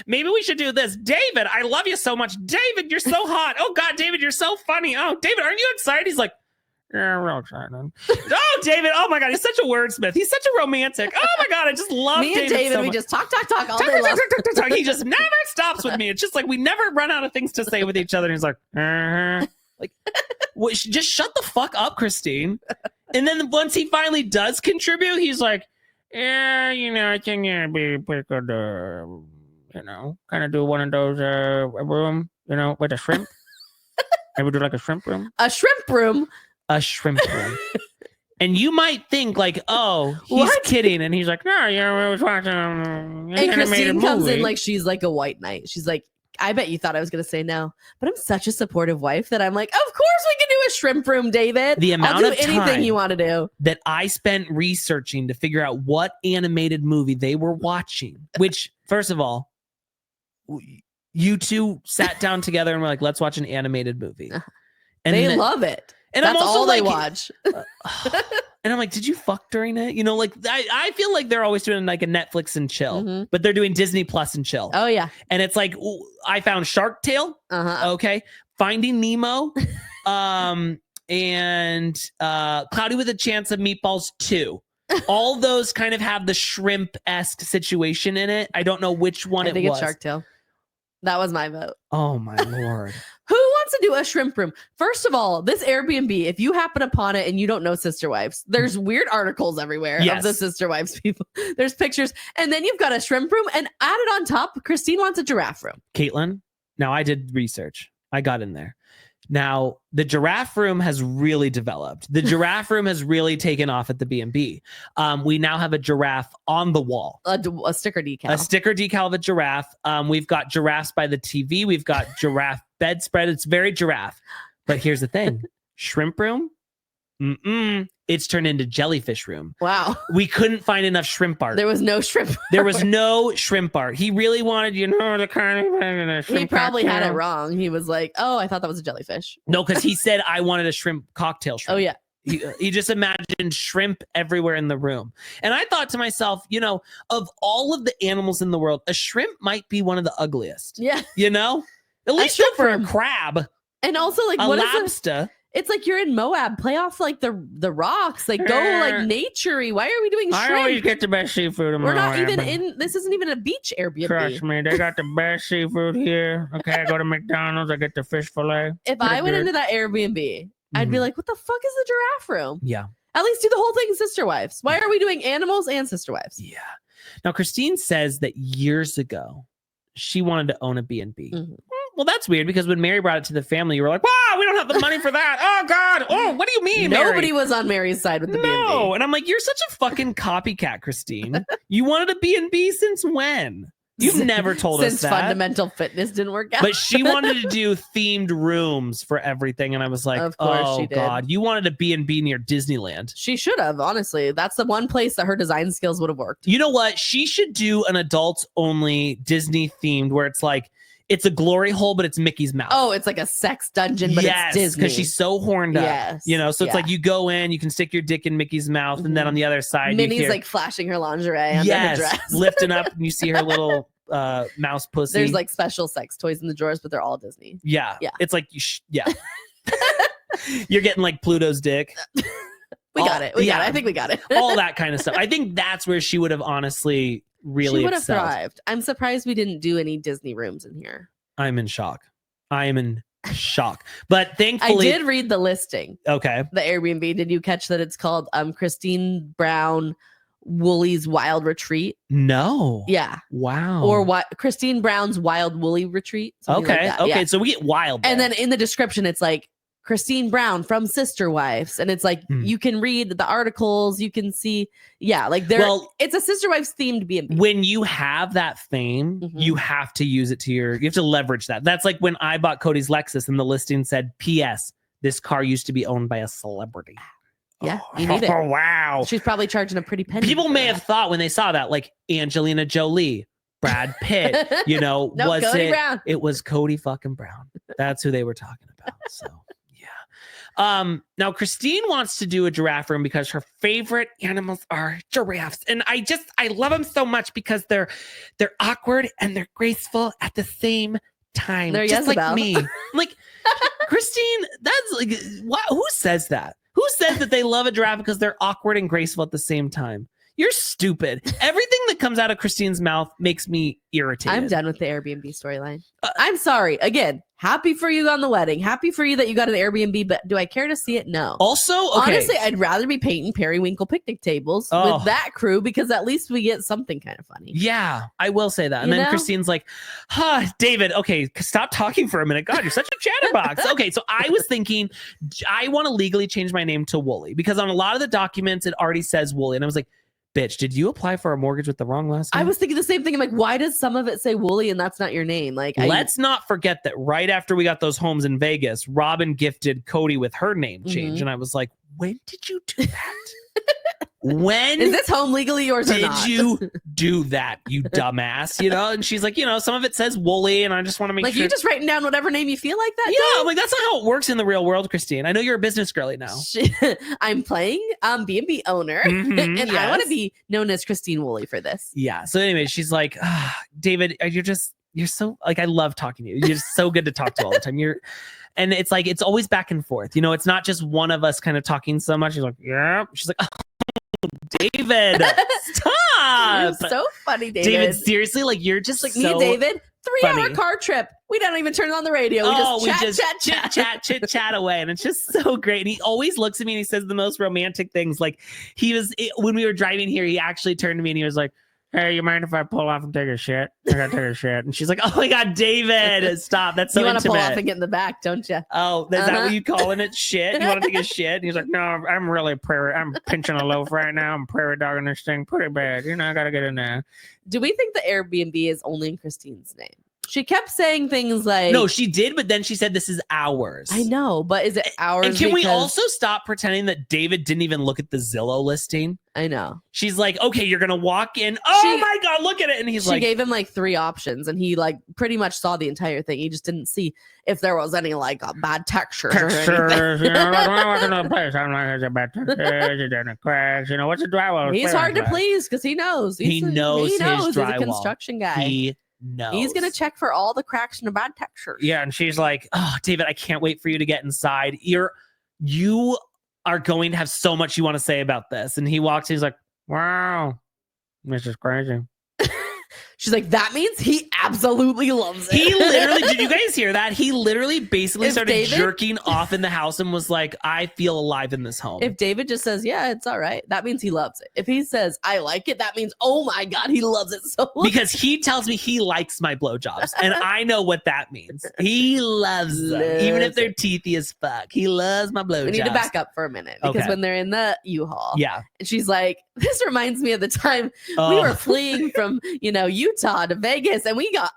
maybe we should do this. David, I love you so much. David, you're so hot. Oh God, David, you're so funny. Oh, David, aren't you excited? He's like, yeah, real excited. Oh, David, oh my God, he's such a wordsmith. He's such a romantic. Oh my God, I just love Me and David David, so we much. just talk all Talk, day talk, long. talk, talk, talk, talk. He just never stops with me. It's just like we never run out of things to say with each other. And he's like, like, just shut the fuck up, Christine. And then once he finally does contribute, he's like, yeah, I think it'd be pretty good to, kind of do one of those room, with a shrimp. Maybe do like a shrimp room. A shrimp room. A shrimp room. And you might think like, oh, he's What? kidding. And he's like, no, we was watching an And animated Christine comes movie. in like she's like a white knight. She's like, I bet you thought I was going to say no, but I'm such a supportive wife that I'm like, of course we can do a shrimp room, David. The amount I'll do of anything time you want to do. that I spent researching to figure out what animated movie they were watching, which, first of all, you two sat down together and were like, let's watch an animated movie. And They then- love it. and That's I'm also all they like, watch. and I'm like, did you fuck during it? Like I feel like they're always doing like a Netflix and chill, Mhm. but they're doing Disney Plus and chill. Oh yeah. And it's like, ooh, I found Shark Tale. Uh-huh. Okay. Finding Nemo. And Cloudy with a Chance of Meatballs 2. All those kind of have the shrimp-esque situation in it. I don't know which one I it think was. it's Shark Tale. That was my vote. Oh my Lord. Who wants to do a shrimp room? First of all, this Airbnb, if you happen upon it and you don't know Sister Wives, there's weird articles everywhere of Yes. the Sister Wives people. There's pictures. And then you've got a shrimp room and added on top, Christine wants a giraffe room. Caitlin, now I did research. I got in there. Now, the giraffe room has really developed. The giraffe room has really taken off at the B&B. We now have a giraffe on the wall. A sticker decal. A sticker decal of a giraffe. We've got giraffes by the TV. We've got giraffe bedspread. It's very giraffe. But here's the thing. Shrimp room? It's turned into jellyfish room. Wow. We couldn't find enough shrimp art. There was no shrimp. There was no shrimp art. He really wanted, the kind of shrimp He probably had it cocktail. wrong. He was like, oh, I thought that was a jellyfish. No, because he said I wanted a shrimp cocktail shrimp. Oh, yeah. He just imagined shrimp everywhere in the room. And I thought to myself, of all of the animals in the world, a shrimp might be one of the ugliest. Yeah. At least go shrimp for a room. crab, And also, like, a what is it? lobster. It's like you're in Moab. Play off like the rocks. Like go like nature-y. Why are we doing I always shrimp? get the best seafood in We're not Moab. even in. This isn't even a beach Airbnb. Trust me, they got the best seafood here. Okay, I go to McDonald's, I get the fish fillet. If Pretty I went good. into that Airbnb, I'd be Mhm. like, "What the fuck is the giraffe room?" Yeah. At least do the whole thing, Sister Wives. Why are we doing animals and Sister Wives? Yeah. Now, Christine says that years ago, she wanted to own a B&B. Mhm. Well, that's weird because when Meri brought it to the family, you were like, wow, we don't have the money for that. Oh, God. Oh, what do you mean, Meri? Nobody was on Mary's side with the No. B&B. And I'm like, you're such a fucking copycat, Christine. You wanted a B&B since when? You've never told us Since that. fundamental fitness didn't work out. But she wanted to do themed rooms for everything. And I was like, Of course oh, she did. God, you wanted a B&B near Disneyland. She should have, honestly. That's the one place that her design skills would have worked. You know what? She should do an adults-only Disney themed where it's like, it's a glory hole, but it's Mickey's mouth. Oh, it's like a sex dungeon, but it's Disney. Because she's so horned up. Yes. You know, so it's like you go in, you can stick your dick in Mickey's mouth, and then on the other side, Minnie's you hear, like flashing her lingerie under her dress. lifting up, and you see her little mouse pussy. There's like special sex toys in the drawers, but they're all Disney. Yeah. Yeah. It's like, you're getting like Pluto's dick. We got it. I think we got it. All that kind of stuff. I think that's where she would have honestly really she would have excelled. thrived. I'm surprised we didn't do any Disney rooms in here. I'm in shock. I am in shock. But thankfully, I did read the listing. Okay. The Airbnb. Did you catch that it's called Christine Brown Woolley's Wild Retreat? No. Yeah. Wow. Or what? Christine Brown's Wild Woolly Retreat. Okay. Like okay. Yeah. So we get wild. And there. then in the description, it's like Christine Brown from Sister Wives. And it's like, you can read the articles. You can see. Yeah. Like it's a Sister Wives themed B&B. When you have that fame, you have to use it to you have to leverage that. That's like when I bought Kody's Lexus and the listing said, P.S. This car used to be owned by a celebrity. Yeah, you need it. Oh, wow. She's probably charging a pretty penny. People may have thought when they saw that, like Angelina Jolie, Brad Pitt, No, was Kody it? Brown. It was Kody fucking Brown. That's who they were talking about. So, yeah. Now Christine wants to do a giraffe room because her favorite animals are giraffes. And I love them so much because they're awkward and they're graceful at the same time. They're just Jezebel. like me. Like, Christine, that's like, who says that? Who says that they love a giraffe because they're awkward and graceful at the same time? You're stupid. Everything that comes out of Christine's mouth makes me irritated. I'm done with the Airbnb storyline. I'm sorry. Again, happy for you on the wedding. Happy for you that you got an Airbnb, but do I care to see it? No. Also, okay. Honestly, I'd rather be painting periwinkle picnic tables with that crew because at least we get something kind of funny. Yeah, I will say that. And You then know? Christine's like, David, okay, stop talking for a minute. God, you're such a chatterbox. Okay, so I was thinking, I want to legally change my name to Wooly because on a lot of the documents, it already says Wooly. And I was like, bitch, did you apply for a mortgage with the wrong last name? I was thinking the same thing. I'm like, why does some of it say Wooly and that's not your name? Like, let's not forget that right after we got those homes in Vegas, Robyn gifted Kody with her name change. And I was like, when did you do that? When is this home legally yours or did not? you do that, you dumbass? You know, and she's like, some of it says Wooly, and I just want to make like sure. you just writing down whatever name you feel like that. Yeah, I'm like, that's not how it works in the real world, Christine. I know you're a business girly now. I'm playing B&B owner, and I want to be known as Christine Woolley for this. Yeah. So anyway, she's like, David, you're so like, I love talking to you. You're just so good to talk to all the time. And it's like, it's always back and forth. It's not just one of us kind of talking so much. She's like, yeah. She's like, David, stop. You're so funny, David. David, seriously, like you're just like so me, David. 3-hour funny. car trip. We don't even turn on the radio. We just chit chat away, and it's just so great. And he always looks at me and he says the most romantic things. Like when we were driving here, he actually turned to me and he was like, "Hey, you mind if I pull off and take a shit? I gotta take a shit." And she's like, "Oh my God, David, stop! That's so you want to pull intimate." off and get in the back, don't you? Oh, is that what you calling it? Shit? You want to take a shit? And he's like, "No, I'm really I'm pinching a loaf right now. I'm prairie dogging this thing pretty bad. I gotta get in there." Do we think the Airbnb is only in Christine's name? She kept saying things like, no, she did, but then she said this is ours. I know, but is it ours? And can we also stop pretending that David didn't even look at the Zillow listing? I know. She's like, okay, you're gonna walk in. Oh my God, look at it. And he's like, she gave him like 3 options, and he like pretty much saw the entire thing. He just didn't see if there was any like bad textures or anything. Like when I walk into a place, I'm like, there's a bad texture, there's a cracks. What's the drywall? He's hard to please because he knows. He knows his He's a drywall. construction guy. He knows. He's gonna check for all the cracks and the bad textures. Yeah, and she's like, "Oh, David, I can't wait for you to get inside. You are going to have so much you want to say about this." And he walks. He's like, "Wow, this is crazy." She's like, that means he absolutely loves it. He literally, did you guys hear that? He literally basically If started David- jerking off in the house and was like, I feel alive in this home. If David just says, yeah, it's all right, that means he loves it. If he says, I like it, that means, oh my God, he loves it so much. Because he tells me he likes my blowjobs. And I know what that means. He loves them. Even if they're teethy as fuck. He loves my blowjobs. We need to back up for a minute because Okay. when they're in the U-Haul, Yeah. and she's like, this reminds me of the time we were fleeing from, Utah to Vegas and we got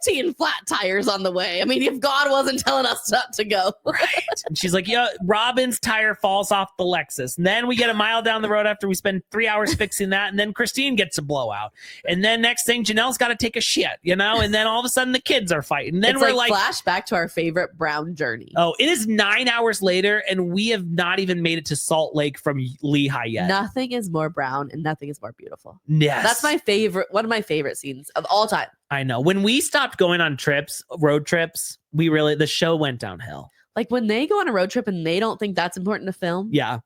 15 flat tires on the way. I mean, if God wasn't telling us not to go. Right. And she's like, yeah, Robyn's tire falls off the Lexus. And then we get a mile down the road after we spend 3 hours fixing that. And then Christine gets a blowout. And then next thing, Janelle's got to take a shit, you know? And then all of a sudden the kids are fighting. And then it's we're like flashback to our favorite Brown journey. Oh, it is 9 hours later and we have not even made it to Salt Lake from Lehigh yet. Nothing is more brown and nothing is more beautiful. Yes. That's my favorite, one of my favorite scenes of all time. I know. When we stopped going on trips, road trips, the show went downhill. Like when they go on a road trip and they don't think that's important to film. Yeah.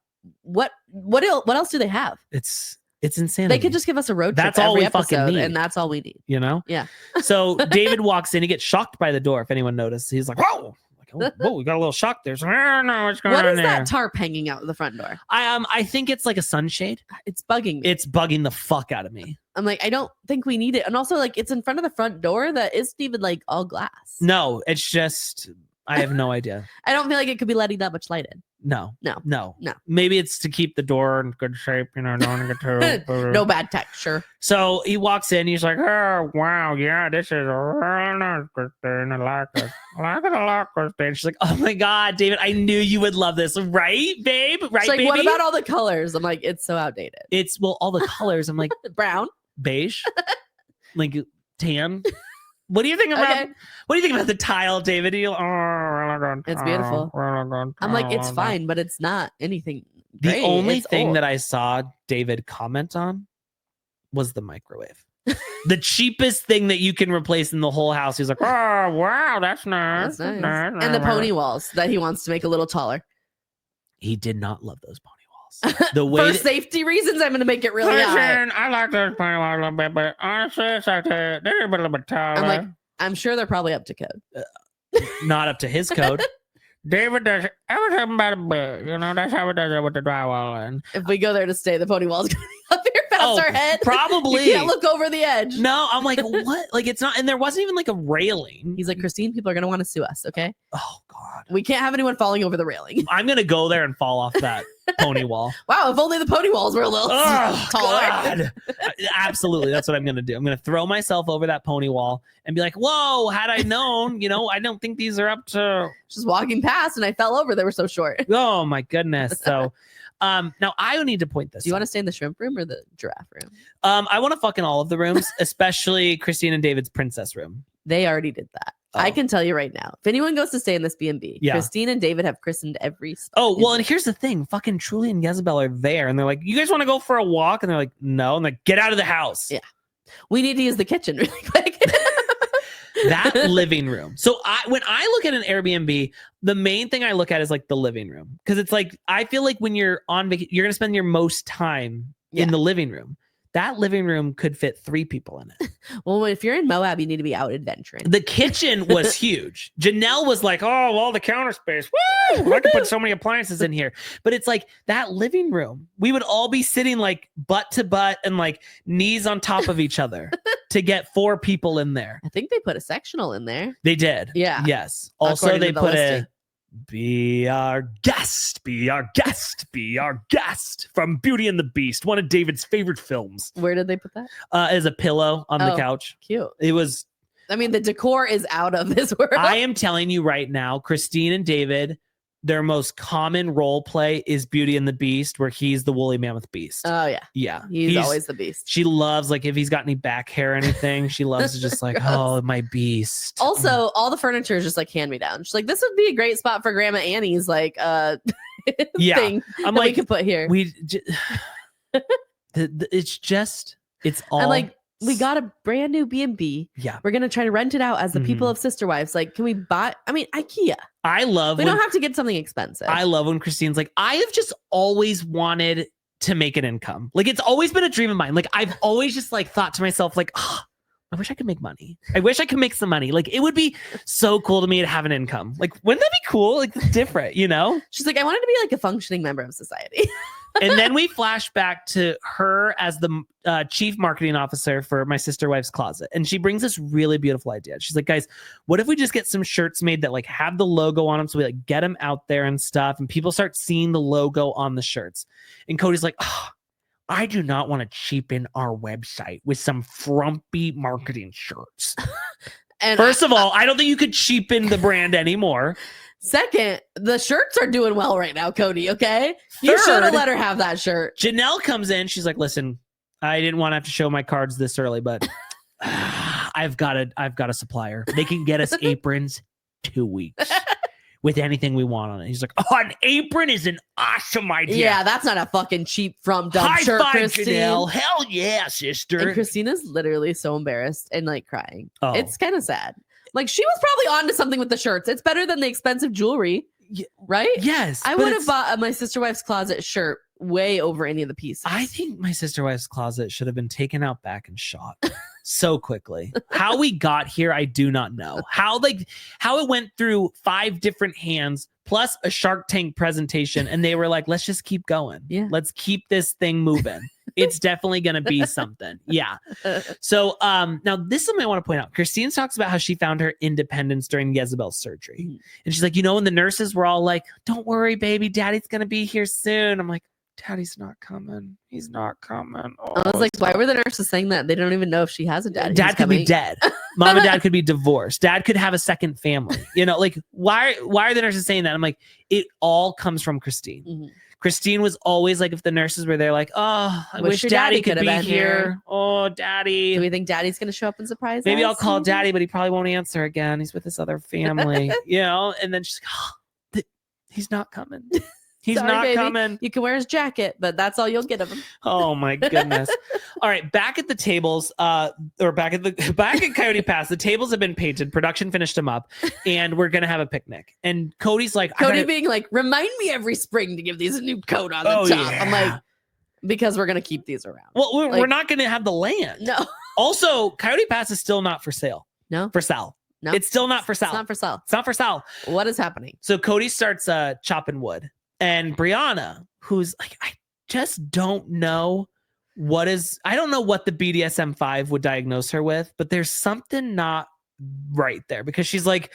What else do they have? It's insane. They could just give us a road trip That's all every we fucking episode, need. and that's all we need. You know? Yeah. So David walks in, he gets shocked by the door, if anyone noticed. He's like, whoa. Whoa, we got a little shock there. So, I don't know what's going on What is there. that tarp hanging out the front door? I think it's like a sunshade. It's bugging me. It's bugging the fuck out of me. I'm like, I don't think we need it. And also, like, it's in front of the front door that isn't even like all glass. No, it's just I have no idea. I don't feel like it could be letting that much light in. No. No. Maybe it's to keep the door in good shape, you know, no one get to No bad texture. So he walks in, he's like, oh wow, yeah, this is real nice, Christine. I like it. I like it a lot, Christine. She's like, oh my God, David, I knew you would love this, right, babe? Right, She's like, baby? what about all the colors? I'm like, it's so outdated. It's all the colors. I'm like, Brown, beige, like tan. What do you think about? Okay. What do you think about the tile, David? It's beautiful. I'm like, it's fine, but it's not anything. The great. only It's thing old. that I saw David comment on was the microwave. The cheapest thing that you can replace in the whole house. He's like, oh wow, that's nice. That's nice. And the pony walls that he wants to make a little taller. He did not love those pony walls. The way For that- safety reasons, I'm going to make it really high. Listen, I like those pony walls a little bit, but honestly, it's like they're a little bit taller. I'm like, I'm sure they're probably up to code. not up to his code. David does everything about a bit. You know, that's how it does it with the drywall. And If we go there to stay, the pony wall's going to be up here past Oh, our head. probably. You can't look over the edge. No, I'm like, what? Like, it's not, and there wasn't even like a railing. He's like, Christine, people are going to want to sue us, okay? Oh God, We can't have anyone falling over the railing. I'm gonna go there and fall off that pony wall. Wow, if only the pony walls were a little Oh taller. God. Absolutely, that's what I'm gonna do. I'm gonna throw myself over that pony wall and be like, "Whoa! Had I known, you know, I don't think these are up to." Just walking past and I fell over. They were so short. Oh my goodness! So, now I need to point this. Do you out. want to stay in the shrimp room or the giraffe room? I want to fuck in all of the rooms, especially Christine and David's princess room. They already did that. I Oh. can tell you right now. If anyone goes to stay in this B&B, Yeah. Christine and David have christened every spot. Oh, in well, there. and here's the thing. Fucking Truly and Jezebel are there. And they're like, you guys want to go for a walk? And they're like, no. And like, get out of the house. Yeah. We need to use the kitchen really quick. That living room. So when I look at an Airbnb, the main thing I look at is like the living room. Because it's like, I feel like when you're on vacation, you're going to spend your most time in Yeah. the living room. That living room could fit 3 people in it. Well, if you're in Moab, you need to be out adventuring. The kitchen was huge. Janelle was like, oh, well, the counter space. Woo! I could put so many appliances in here. But it's like that living room. We would all be sitting like butt to butt and like knees on top of each other to get 4 people in there. I think they put a sectional in there. They did. Yeah. Yes. Also, According they to the put listing. be our guest, be our guest, be our guest from Beauty and the Beast, one of David's favorite films. Where did they put that? As a pillow on the Oh. couch. Cute. It was, I mean, the decor is out of this world. I am telling you right now, Christine and David, their most common role play is Beauty and the Beast, where he's the woolly mammoth beast. Oh, yeah. Yeah. He's always the beast. She loves, like, if he's got any back hair or anything, she loves to just like, Gross. oh, my beast. Also, all the furniture is just like hand me down. She's like, this would be a great spot for Grandma Annie's like Yeah. thing I'm that we like, could put here. it's just, it's all. I'm like, we got a brand new B&B. Yeah. We're gonna try to rent it out as the people Mhm. of Sister Wives. Like, can we buy? I mean, IKEA. I love We when don't have to get something expensive. I love when Christine's like, I have just always wanted to make an income. Like, it's always been a dream of mine. Like, I've always just like thought to myself, like, oh, I wish I could make money. I wish I could make some money. Like, it would be so cool to me to have an income. Like, wouldn't that be cool? Like, it's different, you know? She's like, I wanted to be like a functioning member of society. And then we flash back to her as the chief marketing officer for My Sister Wife's Closet. And she brings this really beautiful idea. She's like, guys, what if we just get some shirts made that like have the logo on them? So we like get them out there and stuff. And people start seeing the logo on the shirts. And Cody's like, oh, I do not want to cheapen our website with some frumpy marketing shirts. And First of all, I don't think you could cheapen the brand anymore. Second, the shirts are doing well right now, Kody, okay? You should have let her have that shirt. Janelle comes in. She's like, listen, I didn't want to have to show my cards this early, but I've got a supplier. They can get us aprons 2 weeks with anything we want on it. He's like, oh, an apron is an awesome idea. Yeah, that's not a fucking cheap from dumb High shirt, five, Christine. Janelle. Hell yeah, sister. And Christina's literally so embarrassed and like crying. Oh. It's kind of sad. Like she was probably onto something with the shirts. It's better than the expensive jewelry, right? Yes. I would have bought my sister wife's closet shirt way over any of the pieces. I think my sister wife's closet should have been taken out back and shot so quickly. How we got here, I do not know. How it went through 5 different hands plus a Shark Tank presentation, and they were like, let's just keep going. Yeah. Let's keep this thing moving. It's definitely going to be something. Yeah. So now this is something I want to point out. Christine talks about how she found her independence during Jezebel's surgery. And she's like, when the nurses were all like, don't worry, baby, daddy's going to be here soon. I'm like, daddy's not coming. He's not coming. Oh, I was like, why were the nurses saying that? They don't even know if she has a daddy. Dad could be dead. Mom and dad could be divorced. Dad could have a second family. Like why are the nurses saying that? I'm like, it all comes from Christine. Mm-hmm. Christine was always like, if the nurses were there, like, oh, I wish daddy could be here. Oh, daddy. Do we think daddy's going to show up and surprise us? Maybe I'll call daddy, but he probably won't answer again. He's with this other family, And then she's like, oh, he's not coming. He's Sorry, not baby. coming. You can wear his jacket, but that's all you'll get of him. Oh my goodness. All right, back at the tables, or back at Coyote Pass, the tables have been painted. Production finished them up, and we're gonna have a picnic. And Cody's like, being like, remind me every spring to give these a new coat on the top. Yeah. I'm like, because we're gonna keep these around. Well, we're not gonna have the land. No. Also, Coyote Pass is still not for sale. No. For sale. No. It's still not for sale. It's not for sale. It's not for sale. What is happening? So Kody starts chopping wood. And Brianna, who's like, I just don't know I don't know what the BDSM-5 would diagnose her with, but there's something not right there because she's like,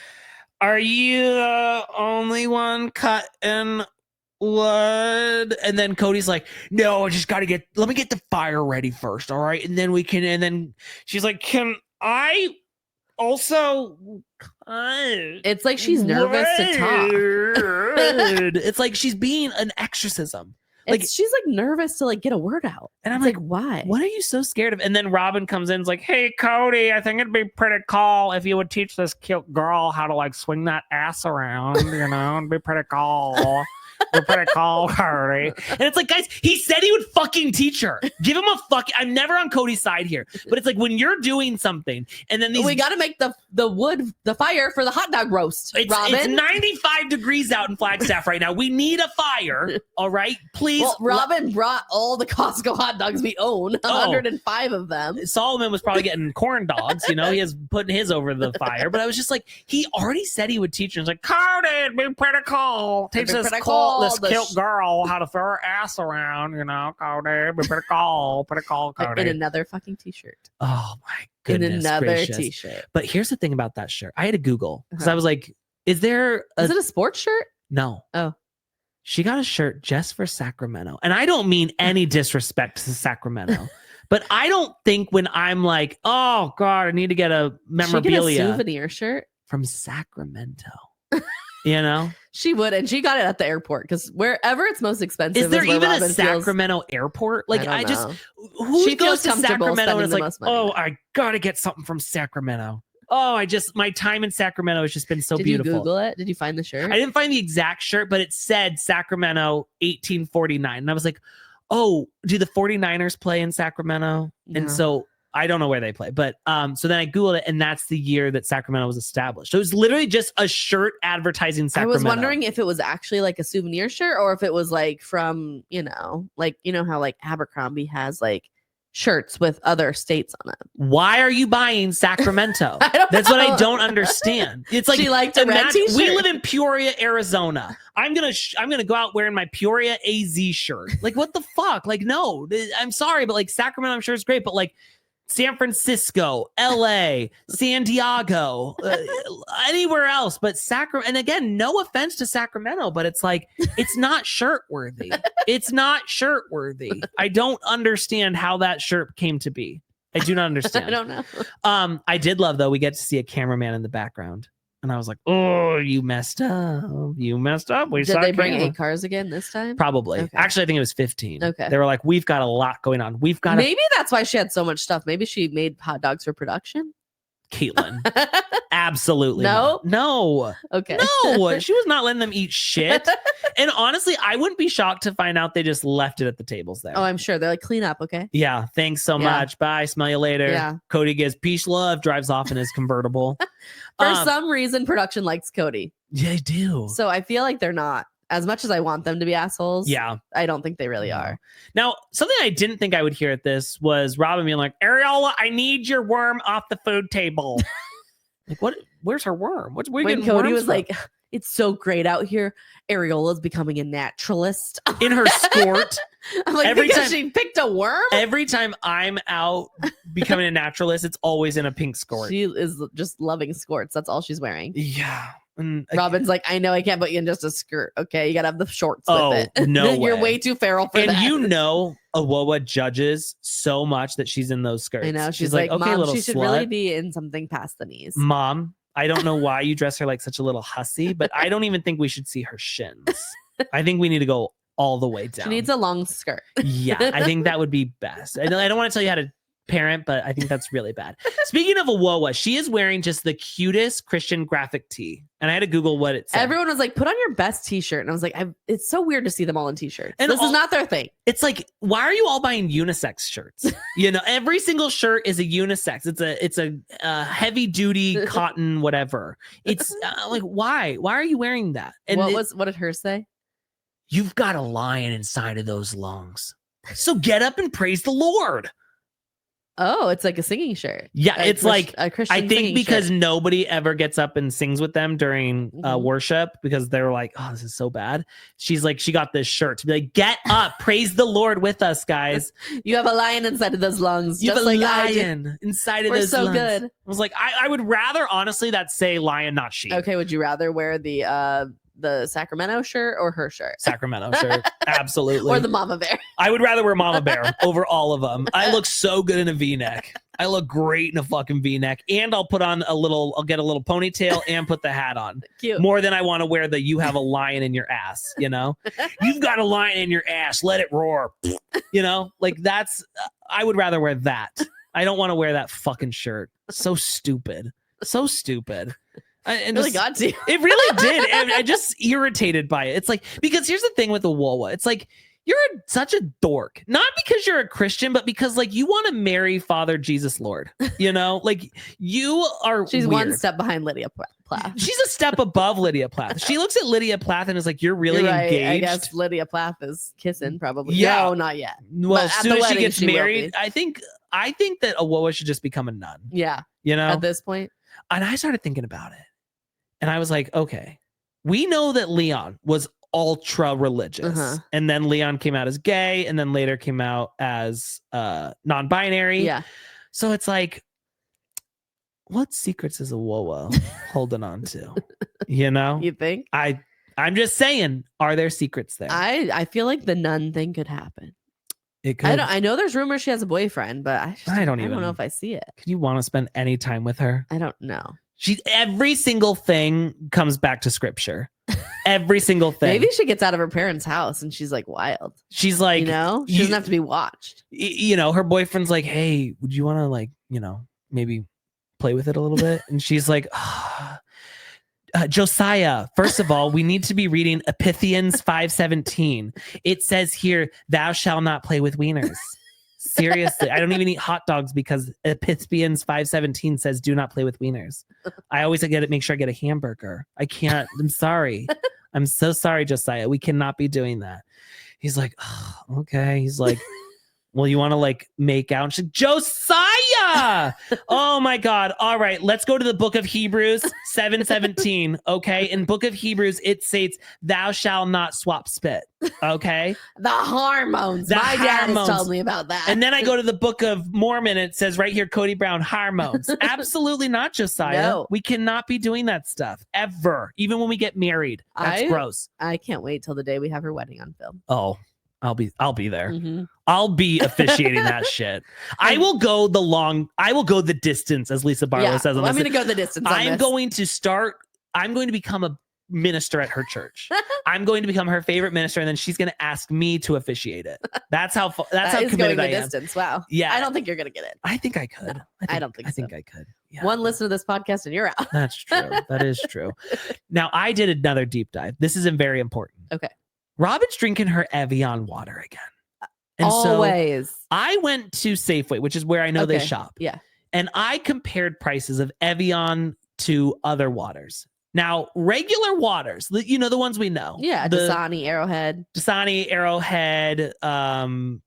are you the only one cutting wood? And then Cody's like, no, I just got to let me get the fire ready first. All right. And then she's like, can I also... It's like she's nervous to talk. It's like she's being an exorcism. Like she's like nervous to like get a word out. And I'm like, why? What are you so scared of? And then Robyn comes in and is like, hey, Kody, I think it'd be pretty cool if you would teach this cute girl how to like swing that ass around, it'd be pretty cool. You're pretty cool, Kody. And it's like, guys, he said he would fucking teach her. Give him a I'm never on Cody's side here. But it's like when you're doing something and then we got to make the fire for the hot dog roast. Robyn. It's 95 degrees out in Flagstaff right now. We need a fire. All right, please. Well, Robyn brought all the Costco hot dogs we own, 105 of them. Solomon was probably getting corn dogs. He is putting his over the fire. But I was just like, he already said he would teach her. He's like, Kody, it'd be pretty cool. Teach this cute girl how to throw her ass around, Kody, it'd be pretty cool, Kody. In another fucking t-shirt. Oh my goodness. In another gracious. t-shirt. But here's the thing about that shirt. I had to Google because I was like, is it a sports shirt? No. Oh. She got a shirt just for Sacramento. And I don't mean any disrespect to Sacramento. But I don't think when I'm like, oh God, I need to get a memorabilia. She get a souvenir shirt from Sacramento. She would, and she got it at the airport because wherever it's most expensive. Is there even Robyn a Sacramento airport? Like I just who goes to Sacramento and is like, oh, I gotta get something from Sacramento. Oh, my time in Sacramento has just been so beautiful. Did you Google it? Did you find the shirt? I didn't find the exact shirt, but it said Sacramento 1849. And I was like, oh, do the 49ers play in Sacramento? No. And so I don't know where they play, but so then I Googled it, and that's the year that Sacramento was established. So it was literally just a shirt advertising Sacramento. I was wondering if it was actually like a souvenir shirt or if it was like from, how like Abercrombie has like shirts with other states on it. Why are you buying Sacramento? That's what I don't understand. It's like she liked a red t-shirt. We live in Peoria, Arizona. I'm gonna go out wearing my Peoria AZ shirt. Like what the fuck? Like no, I'm sorry, but like Sacramento, I'm sure it's great, but like San Francisco, LA, San Diego, anywhere else but Sacramento. And again, no offense to Sacramento, but it's like, it's not shirt worthy. It's not shirt worthy. I don't understand how that shirt came to be. I do not understand. I don't know. I did love, though, we get to see a cameraman in the background. And I was like, oh, you messed up. You messed up. Did they bring 8 cars again this time? Probably. Okay. Actually, I think it was 15. Okay. They were like, we've got a lot going on. We've got Maybe that's why she had so much stuff. Maybe she made hot dogs for production. Caitlin. Absolutely. No? Not. No. Okay. No. She was not letting them eat shit. And honestly, I wouldn't be shocked to find out they just left it at the tables there. Oh, I'm sure. They're like, clean up, okay? Yeah. Thanks so Yeah. much. Bye. Smell you later. Yeah. Kody gives peace love, drives off in his convertible. For some reason, production likes Kody. Yeah, they do. So I feel like they're not. As much as I want them to be assholes, Yeah. I don't think they really are. Now, something I didn't think I would hear at this was Robyn being like, Ariola, I need your worm off the food table. Like, what? Where's her worm? What's where When Kody was like, it's so great out here. Ariola's becoming a naturalist. in her skirt. I'm like, Every because time- she picked a worm? Every time I'm out becoming a naturalist, it's always in a pink skirt. She is just loving skirts. That's all she's wearing. Yeah. And Robyn's like, I know I can't put you in just a skirt. Okay, you gotta have the shorts Oh, with it. no You're way. way too feral for and that. you know, Awoa judges so much that she's in those skirts. I know. She's like, like, okay, Mom, little she should slut. really be in something past the knees. Mom, I don't know why you dress her like such a little hussy, but I don't even think we should see her shins. I think we need to go all the way down. She needs a long skirt. Yeah, I think that would be best. I don't want to tell you how to parent, but I think that's really bad. Speaking of Awoa, she is wearing just the cutest Christian graphic tee. And I had to Google what it said. Everyone was like, put on your best t-shirt. And I was like, it's so weird to see them all in t-shirts. And This is not their thing. It's like, why are you all buying unisex shirts? You know, every single shirt is a unisex. It's a heavy duty cotton, whatever. It's like, why? Why are you wearing that? And What did hers say? you've got a lion inside of those lungs. So get up and praise the Lord. Oh, it's like a singing shirt. Yeah, it's like a Christian I think singing because shirt. nobody ever gets up and sings with them during Mhm. worship because they're like, oh, this is so bad. She's like, she got this shirt to be like, get up, praise the Lord with us, guys. You have a lion inside of those lungs. You have just a like I do. lion inside of We're those so lungs. good. I was like, I would rather honestly that say lion, not sheep. Okay, would you rather wear the Sacramento shirt or her shirt? Sacramento shirt, absolutely. Or the mama bear? I would rather wear Mama Bear over all of them. I look so good in a V-neck. I look great in a fucking V-neck, and I'll get a little ponytail and put the hat on. Cute. More than I want to wear the "you have a lion in your ass," you know? You've got a lion in your ass, let it roar. You know? Like that's I would rather wear that. I don't want to wear that fucking shirt. So stupid. So stupid. And Really just- got to. it really did. And I just irritated by it. It's like, because here's the thing with the Wawa. It's like, you're such a dork, not because you're a Christian, but because like you want to marry Father Jesus Lord, you know, like you are. She's weird. one step behind Lydia Plath. She's a step above Lydia Plath. She looks at Lydia Plath and is like, you're really You're right. engaged. I guess Lydia Plath is kissing probably. Yeah. No, not yet. Well, But as at soon the as she wedding, gets she will married, be. I think that Awoa should just become a nun, Yeah. you know? At this point. And I started thinking about it. And I was like, okay, we know that Leon was ultra religious. Uh-huh. And then Leon came out as gay and then later came out as non-binary. Yeah. So it's like, what secrets is Awoa holding on to? You know? You think? I'm just saying, are there secrets there? I feel like the nun thing could happen. It could. I know there's rumors she has a boyfriend, but I don't know if I see it. Could you want to spend any time with her? I don't know. Every single thing comes back to scripture. Every single thing. Maybe she gets out of her parents' house and she's like wild. She's like, You know, she doesn't have to be watched. You know, her boyfriend's like, hey, would you want to like, you know, maybe play with it a little bit? And she's like, Josiah, first of all, we need to be reading Epithians 5:17. It says here, thou shalt not play with wieners. Seriously, I don't even eat hot dogs because Epithians 5:17 says do not play with wieners. I always make sure I get a hamburger. I can't. I'm sorry. I'm so sorry, Josiah. We cannot be doing that. He's like, oh, okay. He's like, Well, you want to like make out? And she's like, Josiah. Oh my God. All right. Let's go to the book of Hebrews 7:17. Okay. In book of Hebrews, it states, thou shalt not swap spit. Okay. The hormones. My dad has told me about that. And then I go to the book of Mormon. It says right here, Kody Brown, hormones. Absolutely not, Josiah. No. We cannot be doing that stuff ever. Even when we get married. That's gross. I can't wait till the day we have her wedding on film. Oh, I'll be there. Mm-hmm. I'll be officiating that shit. I will go the distance, as Lisa Barlow says. I'm going to go the distance. I'm going to become a minister at her church. I'm going to become her favorite minister, and then she's going to ask me to officiate it. That's how committed I am. Distance. Wow. Yeah. I don't think you're going to get it. I think I could. No, I don't think so. I think I could. Yeah. One listen to this podcast and you're out. That's true. That is true. Now, I did another deep dive. This is very important. Okay. Robyn's drinking her Evian water again. And always. So I went to Safeway, which is where I know they shop. Yeah. And I compared prices of Evian to other waters. Now, regular waters, the ones we know. Yeah, Dasani, Arrowhead. The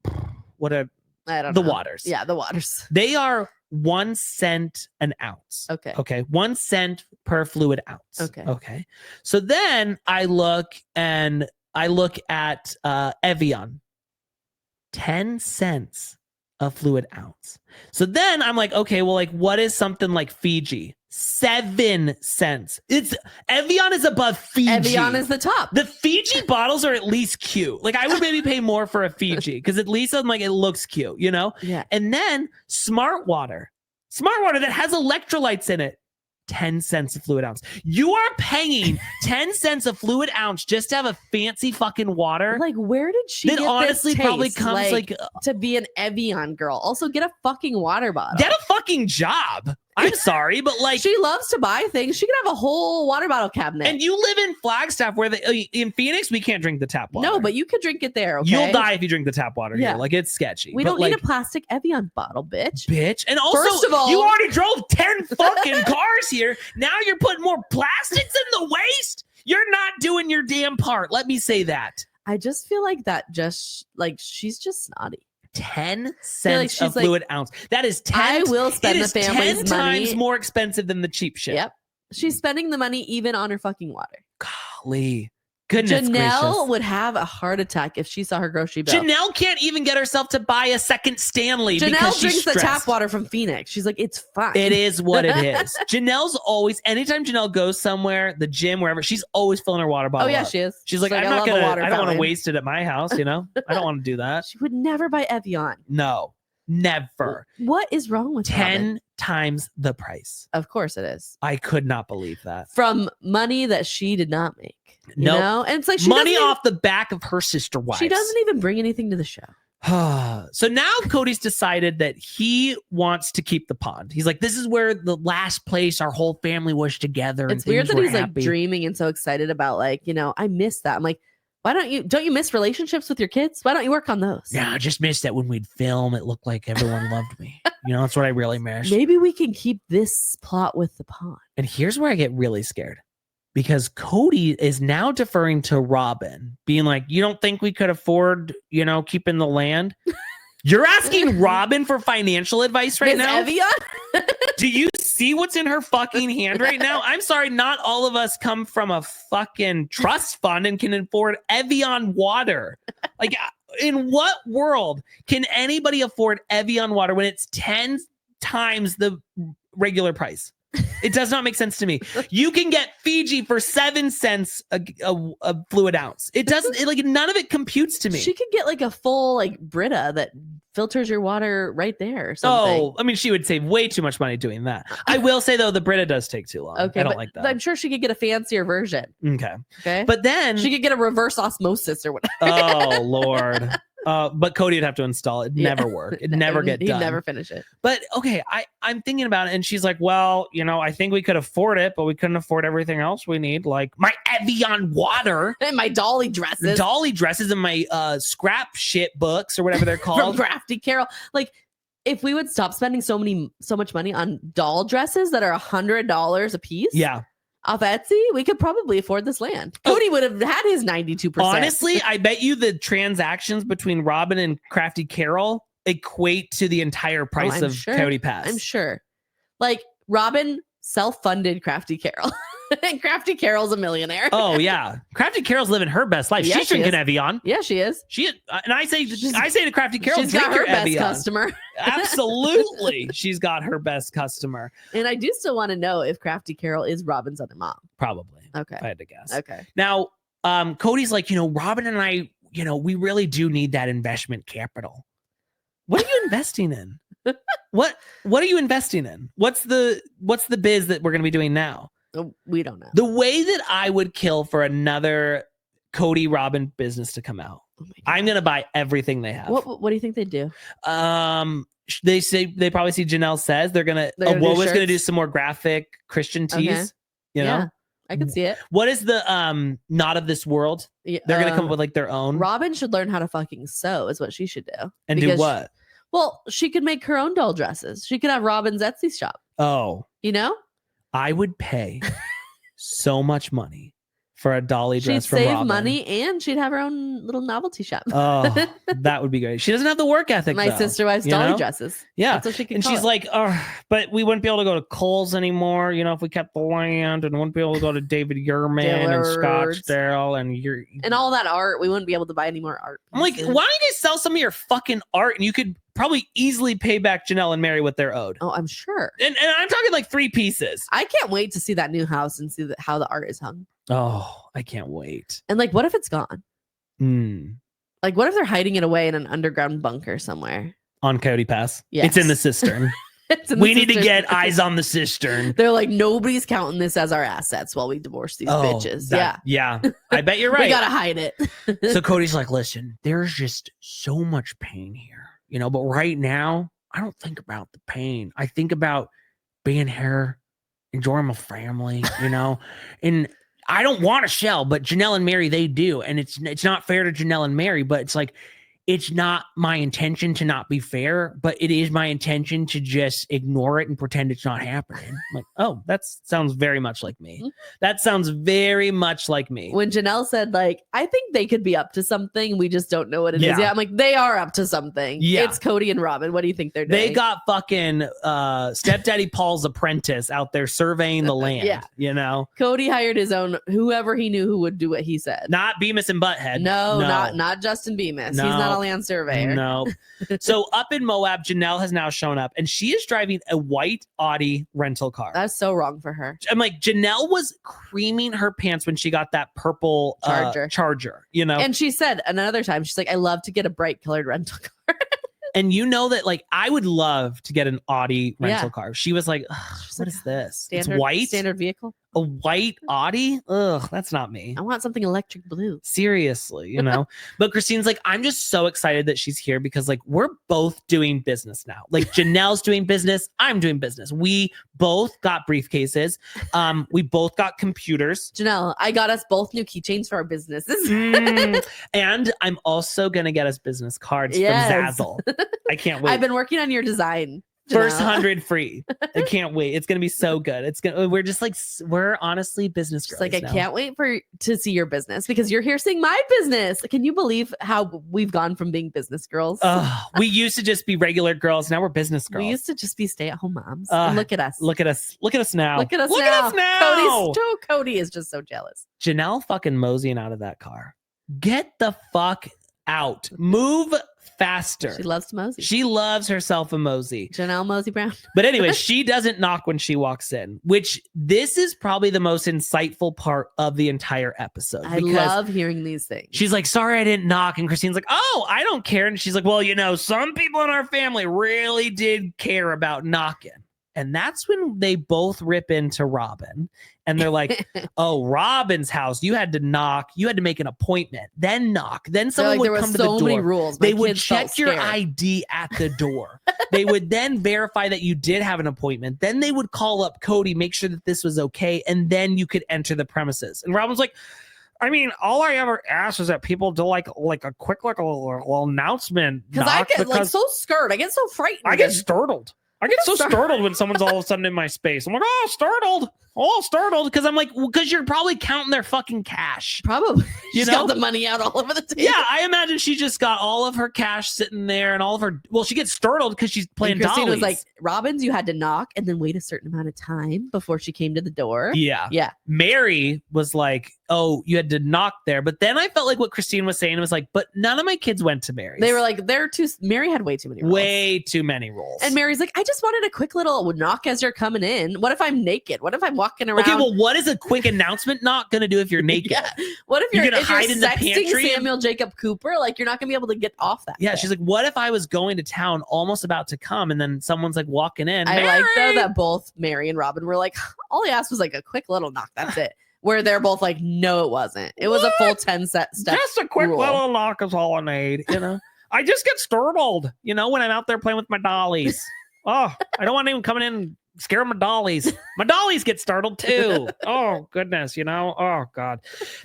waters. Yeah, the waters. They are 1 cent an ounce. Okay. 1 cent per fluid ounce. Okay. So then I look at Evian, 10 cents a fluid ounce. So then I'm like, okay, well, like, what is something like Fiji? 7 cents. Evian is above Fiji. Evian is the top. The Fiji bottles are at least cute. Like, I would maybe pay more for a Fiji because at least I'm like, it looks cute, Yeah. And then smart water that has electrolytes in it. 10 cents a fluid ounce. You are paying 10 cents a fluid ounce just to have a fancy fucking water. Like, where did she that get honestly this probably taste? comes to be an Evian girl. Also, get a fucking water bottle. Get a fucking job. I'm sorry, but like, she loves to buy things. She could have a whole water bottle cabinet. And you live in Flagstaff, where in Phoenix we can't drink the tap water. No, but you could drink it there. Okay? You'll die if you drink the tap water here. Like, it's sketchy. We don't need a plastic Evian bottle, bitch. And also, first of all, you already drove 10 fucking cars here. Now you're putting more plastics in the waste. You're not doing your damn part. Let me say that. I just feel like that. She's just snotty. 10 cents a fluid ounce. That is 10. I will spend the family's 10 times more expensive than the cheap shit. Yep. She's spending the money even on her fucking water. Golly. Goodness Janelle gracious. Would have a heart attack if she saw her grocery bill. Janelle can't even get herself to buy a second Stanley. Janelle drinks the tap water from Phoenix. She's like, it's fine. It is what it is. Janelle's always, anytime Janelle goes somewhere, the gym, wherever, she's always filling her water bottle. Oh yeah, up. She is. She's like, I don't want to waste it at my house. I don't want to do that. She would never buy Evian. No, never. What is wrong with 10 times the price? Of course it is. I could not believe that. From money that she did not make. No, nope. And it's like money off the back of her sister wives. She doesn't even bring anything to the show. So now Kody's decided that he wants to keep the pond. He's like, this is where the last place our whole family was together. It's weird that he's happy. Like dreaming and so excited about I miss that. I'm like, why don't you miss relationships with your kids? Why don't you work on those? Yeah, I just missed that when we'd film, it looked like everyone loved me. That's what I really miss. Maybe we can keep this plot with the pond. And here's where I get really scared. Because Kody is now deferring to Robyn, being like, you don't think we could afford, keeping the land? You're asking Robyn for financial advice right now? Evian? Do you see what's in her fucking hand right now? I'm sorry, not all of us come from a fucking trust fund and can afford Evian water. Like, in what world can anybody afford Evian water when it's 10 times the regular price? It does not make sense to me. You can get Fiji for 7 cents a fluid ounce. It doesn't none of it computes to me. She could get a full Brita that filters your water right there or something. Oh, I mean, she would save way too much money doing that. I will say though, the Brita does take too long. Okay, I don't like that. I'm sure she could get a fancier version. Okay. But then she could get a reverse osmosis or whatever. Oh Lord. But Kody would have to install it. It'd never work. It'd never get done. He'd never finish it. But okay, I'm thinking about it, and she's like, well, I think we could afford it, but we couldn't afford everything else we need, like my Evian water and my dolly dresses and my scrap shit books or whatever they're called from Crafty Carol. Like, if we would stop spending so much money on doll dresses that are $100 a piece. Yeah. Off Etsy, we could probably afford this land. Kody would have had his 92%. Honestly, I bet you the transactions between Robyn and Crafty Carol equate to the entire price of Coyote Pass. I'm sure. Like Robyn self-funded Crafty Carol. And Crafty Carol's a millionaire. Oh yeah, Crafty Carol's living her best life. Yeah, She's drinking Evian. Yeah, she is. And I say to Crafty Carol, she's drink got her your best Evian. customer. Absolutely, she's got her best customer. And I do still want to know if Crafty Carol is Robyn's other mom. Probably. Okay. If I had to guess. Okay. Now, Kody's like, Robyn and I, we really do need that investment capital. What are you investing in? What are you investing in? What's the biz that we're going to be doing now? We don't know. The way that I would kill for another Kody Robyn business to come out, I'm going to buy everything they have. What do you think they'd do? They probably see Janelle says they're going to, Wova's going to do some more graphic Christian tees. Okay. Yeah, I can see it. What is the not of this world? Yeah, they're going to come up with like their own. Robyn should learn how to fucking sew is what she should do. And do what? Well, she could make her own doll dresses. She could have Robyn's Etsy shop. Oh. I would pay so much money for a dolly dress she'd from save Robyn. money and she'd have her own little novelty shop. Oh, that would be great. She doesn't have the work ethic. My though, sister wives dolly dresses. Yeah. That's what she can and call she's it. like, oh, but we wouldn't be able to go to Kohl's anymore, if we kept the land, and wouldn't be able to go to David Yerman and Scottsdale and all that art. We wouldn't be able to buy any more art. I'm like, why don't you guys sell some of your fucking art and you could probably easily pay back Janelle and Meri what they're owed. Oh, I'm sure. And I'm talking like 3 pieces. I can't wait to see that new house and see how the art is hung. Oh, I can't wait. And like, what if it's gone? Mm. Like, what if they're hiding it away in an underground bunker somewhere? On Coyote Pass? Yes. It's in the cistern. We need to get eyes on the cistern. They're like, nobody's counting this as our assets while we divorce these bitches. Yeah. I bet you're right. We gotta hide it. So Kody's like, listen, there's just so much pain here. But right now, I don't think about the pain. I think about being here, enjoying my family, and I don't want to shell, but Janelle and Meri, they do. And it's not fair to Janelle and Meri, but it's like, it's not my intention to not be fair, but it is my intention to just ignore it and pretend it's not happening. I'm like, oh, that sounds very much like me. Mm-hmm. That sounds very much like me. When Janelle said, like, I think they could be up to something, we just don't know what it is. Yeah, I'm like, they are up to something. Yeah. It's Kody and Robyn. What do you think they're doing? They got fucking Stepdaddy Paul's apprentice out there surveying the land. Yeah. Kody hired his own, whoever he knew who would do what he said. Not Bemis and Butthead. No. Not Justin Bemis. No. He's not a land surveyor. No. So up in Moab, Janelle has now shown up and she is driving a white Audi rental car. That's so wrong for her. I'm like, Janelle was creaming her pants when she got that purple Charger, And she said another time, she's like, I love to get a bright colored rental car. And that, like, I would love to get an Audi rental car. She was like, what is this? It's white? Standard vehicle? A white Audi? Ugh, that's not me. I want something electric blue. Seriously, But Christine's like, I'm just so excited that she's here because, like, we're both doing business now. Like, Janelle's doing business. I'm doing business. We both got briefcases. We both got computers. Janelle, I got us both new keychains for our businesses. And I'm also going to get us business cards from Zazzle. I can't wait. I've been working on your design. First 100 free. I can't wait. It's gonna be so good. We're honestly business girls. Like, I can't wait to see your business because you're here seeing my business. Can you believe how we've gone from being business girls? We used to just be regular girls. Now we're business girls. We used to just be stay-at-home moms. Look at us. Look at us. Look at us now. Look at us now. Kody is just so jealous. Janelle fucking moseying out of that car. Get the fuck out. Move faster. She loves to mosey. She loves herself a mosey. Janelle Mosey Brown. But anyway, she doesn't knock when she walks in, which this is probably the most insightful part of the entire episode. I love hearing these things. She's like, sorry, I didn't knock. And Christine's like, oh, I don't care. And she's like, well, some people in our family really did care about knocking. And that's when they both rip into Robyn. And they're like, oh, Robyn's house, you had to knock. You had to make an appointment, then knock. Then someone would come to the door. There were so many rules. They would check your ID at the door. They would then verify that you did have an appointment. Then they would call up Kody, make sure that this was okay. And then you could enter the premises. And Robyn's like, I mean, all I ever ask is that people do like a quick little announcement. Because I get so scared. I get so frightened. I get startled. I get so startled when someone's all of a sudden in my space. I'm like, oh, startled. all startled because I'm like, because you're probably counting their fucking cash. Probably. You She's know? got the money out all over the table. Yeah, I imagine she just got all of her cash sitting there and all of her. Well, she gets startled because she's playing And Christine dollies. was like, Robyn's, you had to knock and then wait a certain amount of time before she came to the door. Yeah. Yeah. Meri was like, oh, you had to knock there. But then I felt like what Christine was saying was like, but none of my kids went to Meri's. They were like, Meri had way too many rolls. Way too many rolls. And Mary's like, I just wanted a quick little knock as you're coming in. What if I'm naked? What if I'm walking around? Okay, well, what is a quick announcement not going to do if you're naked? Yeah. What if you're gonna hide in the sexting pantry? Samuel Jacob Cooper? Like, you're not going to be able to get off that. Yeah, thing. she's like, what if I was going to town, almost about to come, and then someone's like walking in? I like though Meri! that both Meri and Robyn were like, all he asked was like a quick little knock. That's it. Where they're both like, no, it wasn't. It was a full 10 step. Just a quick rule. little knock is all I need, you know? I just get startled, you know, when I'm out there playing with my dollies. Oh, I don't want anyone coming in and scaring my dollies. My dollies get startled too. Oh, goodness, you know? Oh, God.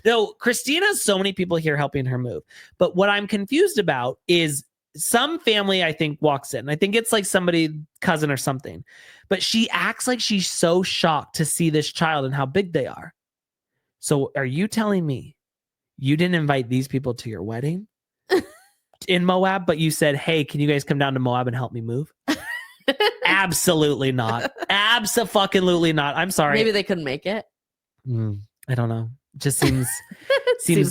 Though Christina has so many people here helping her move. But what I'm confused about is some family, I think, walks in. I think it's like somebody, cousin or something. But she acts like she's so shocked to see this child and how big they are. So are you telling me you didn't invite these people to your wedding in Moab, but you said, hey, can you guys come down to Moab and help me move? Absolutely not. Abso-fucking-lutely not. I'm sorry. Maybe they couldn't make it. I don't know. Just seems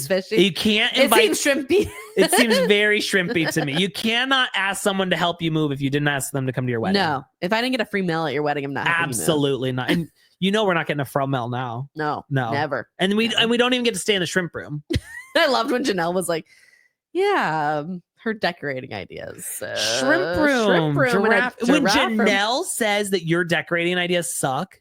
fishy. You can't It invite. seems shrimpy. It seems very shrimpy to me. You cannot ask someone to help you move if you didn't ask them to come to your wedding. No. If I didn't get a free meal at your wedding, I'm not helping you move. Absolutely not. And you know we're not getting a Fromel now. No. No. Never. And we don't even get to stay in the shrimp room. I loved when Janelle was like, yeah, her decorating ideas. Shrimp room. Giraffe When room. Janelle says that your decorating ideas suck,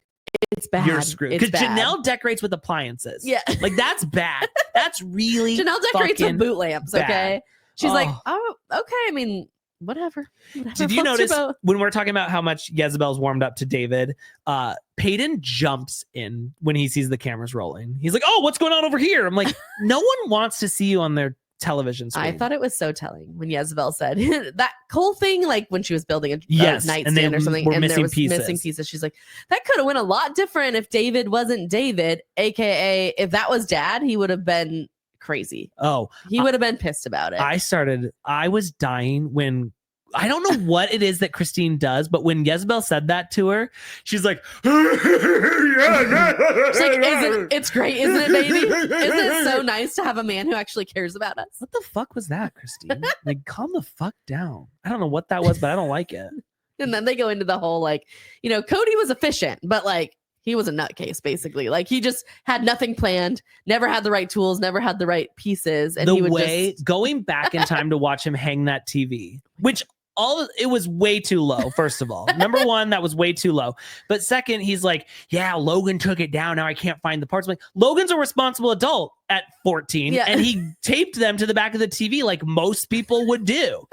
It's bad. you're screwed. It's Because bad. Janelle decorates with appliances. Yeah. Like that's bad. That's really Janelle decorates with fucking boot lamps, bad. okay? She's like, Oh. oh, okay. I mean, whatever. Did you notice when we're talking about how much Jezebel's warmed up to David, Peyton jumps in when he sees the cameras rolling. He's like, oh, what's going on over here? I'm like, no one wants to see you on their television screen. I thought it was so telling when Jezebel said that whole thing, like when she was building a Yes, and nightstand they or something, were and there missing was pieces. missing pieces. She's like, that could have went a lot different if David wasn't David, aka if that was Dad, he would have been crazy. Oh, He would have been pissed about it. I was dying when I don't know what it is that Christine does, but when Jezebel said that to her, she's like, She's like, it's great, isn't it, baby? Isn't it so nice to have a man who actually cares about us? what the fuck was that, Christine? Like, calm the fuck down. I don't know what that was, but I don't like it. And then they go into the whole like, you know, Kody was efficient, but like he was a nutcase basically. Like he just had nothing planned, never had the right tools, never had the right pieces. And The he would way just going back in time to watch him hang that TV, which it was way too low. First of all, number one, that was way too low. But second, he's like, yeah, Logan took it down. Now I can't find the parts. I'm like, Logan's a responsible adult at 14, Yeah. and he taped them to the back of the TV like most people would do.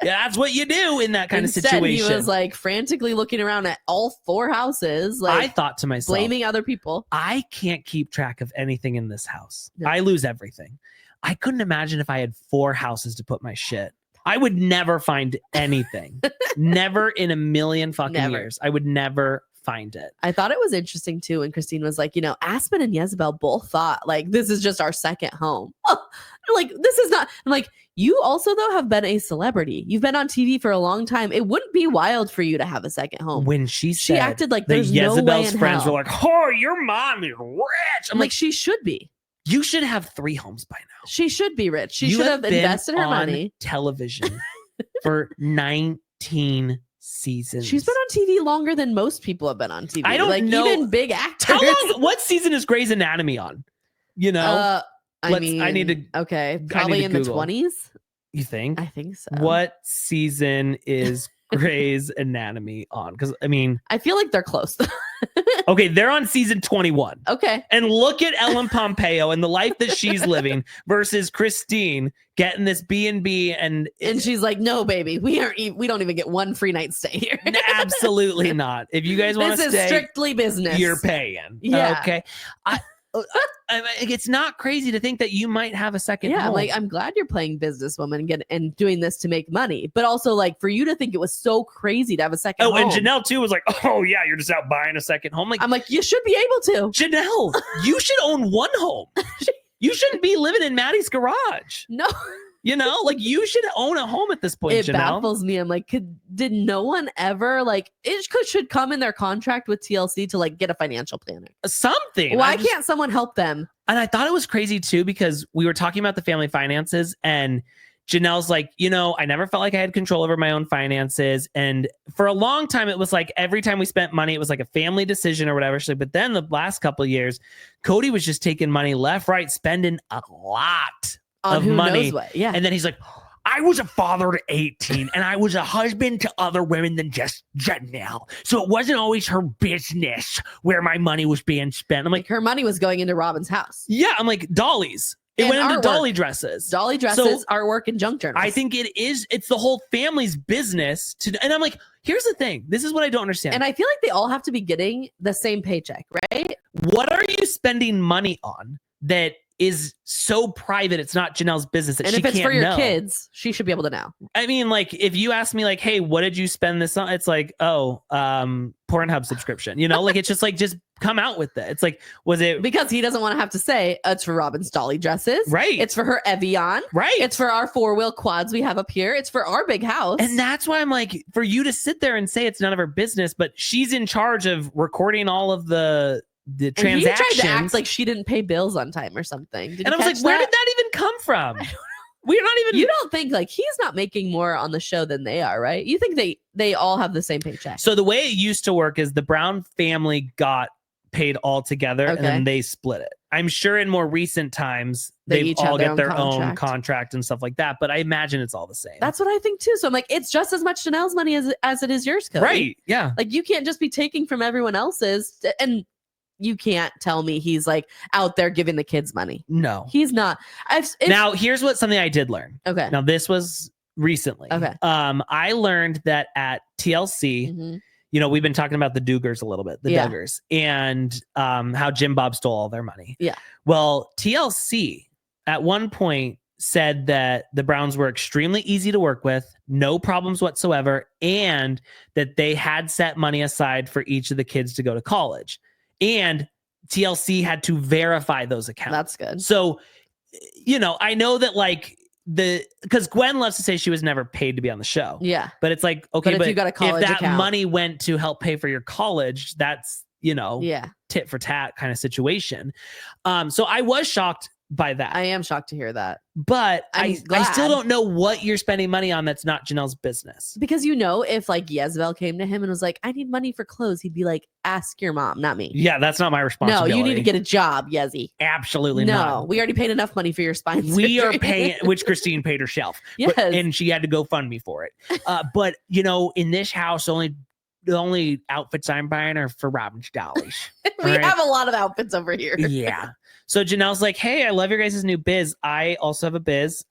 Yeah, that's what you do in that kind instead, of situation. he was like frantically looking around at all 4 houses, like I thought to myself, blaming other people. I can't keep track of anything in this house. No. I lose everything. I couldn't imagine if I had 4 houses to put my shit. I would never find anything. Never in a million fucking Never. years. I would never find it. I thought it was interesting too when Christine was like, you know, Aspen and Jezebel both thought like this is just our second home. Oh, like this is not. I'm like, you also though have been a celebrity. You've been on TV for a long time. It wouldn't be wild for you to have a second home. When she said acted like that there's no way Jezebel's in friends hell. were like, oh, your mom is rich. I'm like, she should be. you should have 3 homes by now. She should be rich. She You should have been invested her on money. television for 19 seasons. She's been on TV longer than most people have been on TV. I don't like, know. even big actors. How long? What season is Grey's Anatomy on? You know, I mean, I need to- okay, probably to in Google. the 20s. you think? I think so. What season is Grey's Anatomy on? Because I mean, I feel like they're close. okay, they're on season 21. Okay. And look at Ellen Pompeo and the life that she's living versus Christine getting this B&B and she's like, no, baby, we don't even get one free night stay here. absolutely not. If you guys want This to is stay, strictly business. you're paying. Yeah. Okay. it's not crazy to think that you might have a second Yeah, home. like I'm glad you're playing businesswoman and doing this to make money, but also like for you to think it was so crazy to have a second home. And Janelle too was like, oh yeah, you're just out buying a second home. Like I'm like, you should be able to. Janelle, you should own one home. You shouldn't be living in Maddie's garage. No. You know, like you should own a home at this point, It Janelle. baffles me. I'm like, did no one ever like should come in their contract with TLC to like get a financial planner? Something. Why can't someone help them? And I thought it was crazy too, because we were talking about the family finances and Janelle's like, I never felt like I had control over my own finances. And for a long time, it was like every time we spent money, it was like a family decision or whatever. She's like, but then the last couple of years, Kody was just taking money left, right, spending a lot On of who money. knows what. Yeah. And then he's like, I was a father to 18 and I was a husband to other women than just Janelle. So it wasn't always her business where my money was being spent. I'm like like, her money was going into Robyn's house. yeah, I'm like, dollies. It And went into artwork. dolly dresses. Dolly dresses, artwork, and junk journals. I think it's the whole family's business and I'm like, here's the thing. This is what I don't understand. And I feel like they all have to be getting the same paycheck, right? What are you spending money on that is so private it's not Janelle's business that And she if it's can't for your know? kids, she should be able to know. I mean, like, if you ask me, like, hey, what did you spend this on? It's like, Pornhub subscription. Like, it's just like, just come out with it. It's like, was it Because he doesn't want to have to say, it's for Robyn's dolly dresses. right? It's for her Evian. right. It's for our 4-wheel quads we have up here. It's for our big house. And that's why I'm like, for you to sit there and say it's none of her business, but she's in charge of recording all of the And transactions. he tried to act like she didn't pay bills on time or something. And I was like, where did that even come from? We're not even. You don't think like he's not making more on the show than they are, right? You think they all have the same paycheck? So the way it used to work is the Brown family got paid all together and then they split it. I'm sure in more recent times They they've each have all their get their own own contract and stuff like that. But I imagine it's all the same. That's what I think too. So I'm like, it's just as much Janelle's money as it is yours, Kody. right. Yeah. Like you can't just be taking from everyone else's, and you can't tell me he's like out there giving the kids money. No. He's not. Now here's something I did learn. Okay. Now this was recently. Okay. I learned that at TLC, Mhm. we've been talking about the Duggars a little bit, the Duggars, and how Jim Bob stole all their money. Yeah. Well, TLC at one point said that the Browns were extremely easy to work with, no problems whatsoever, and that they had set money aside for each of the kids to go to college. And TLC had to verify those accounts. That's good. So, I know that like because Gwen loves to say she was never paid to be on the show. Yeah. But it's like, okay, But if you got a college that account. money went to help pay for your college, that's, Yeah. tit for tat kind of situation. So I was shocked by that. I am shocked to hear that. But I'm I still glad. don't know what you're spending money on that's not Janelle's business. Because if like Jezebel came to him and was like, I need money for clothes, he'd be like, ask your mom, not me. Yeah, that's not my No, responsibility. you need to get a job, Yezi. Absolutely No, not. we already paid enough money for your spine We are surgery. paying, which Christine paid herself. Yes. And she had to go fund me for it. But in this house, the only outfits I'm buying are for Robyn's dollies. We Right. have a lot of outfits over here. Yeah. So Janelle's like, hey, I love your guys' new biz. I also have a biz.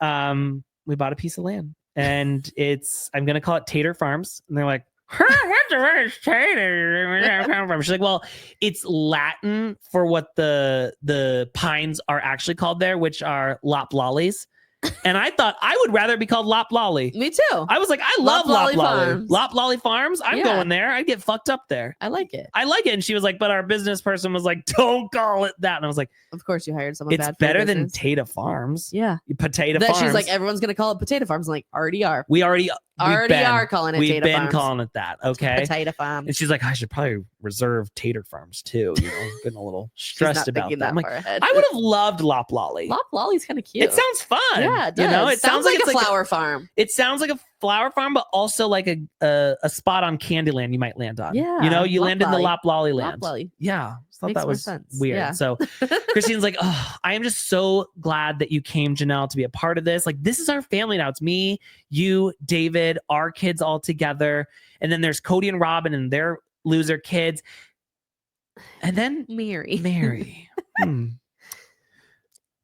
We bought a piece of land and I'm going to call it Tater Farms. And they're like, what the fuck is tater? She's like, well, it's Latin for what the pines are actually called there, which are loplollies. And I thought I would rather be called Loplolly. Me too. I was like, I love Loplolly Loplolly. Farms. Loplolly Farms. I'm Yeah. going there. I'd get fucked up there. I like it. I like it. And she was like, but our business person was like, don't call it that. And I was like, Of course, you hired someone it's bad for your better than business. Tata Farms. Yeah. Potato That Farms. she's like, everyone's going to call it Potato Farms. I'm like, already are. we already Are calling it we've Tater been Farms. calling it that. Okay. Potato Farms. And she's like, I should probably reserve Tater Farms too. Getting a little She's not stressed about thinking that. I'm like, far ahead. I would have loved Loplolly. Loplolly's kind of cute. It sounds fun. Yeah, it does. It sounds like a it's flower farm. It sounds like a flower farm, but also like a spot on Candyland you might land on. Yeah, you land in the Loplolly. Loplolly land. Loplolly. Yeah. I thought Makes that more was sense. weird. Yeah. So Christine's like, oh, I am just so glad that you came, Janelle, to be a part of this. Like, this is our family now. It's me, you, David, our kids all together. And then there's Kody and Robyn and their loser kids. And then Meri. Meri.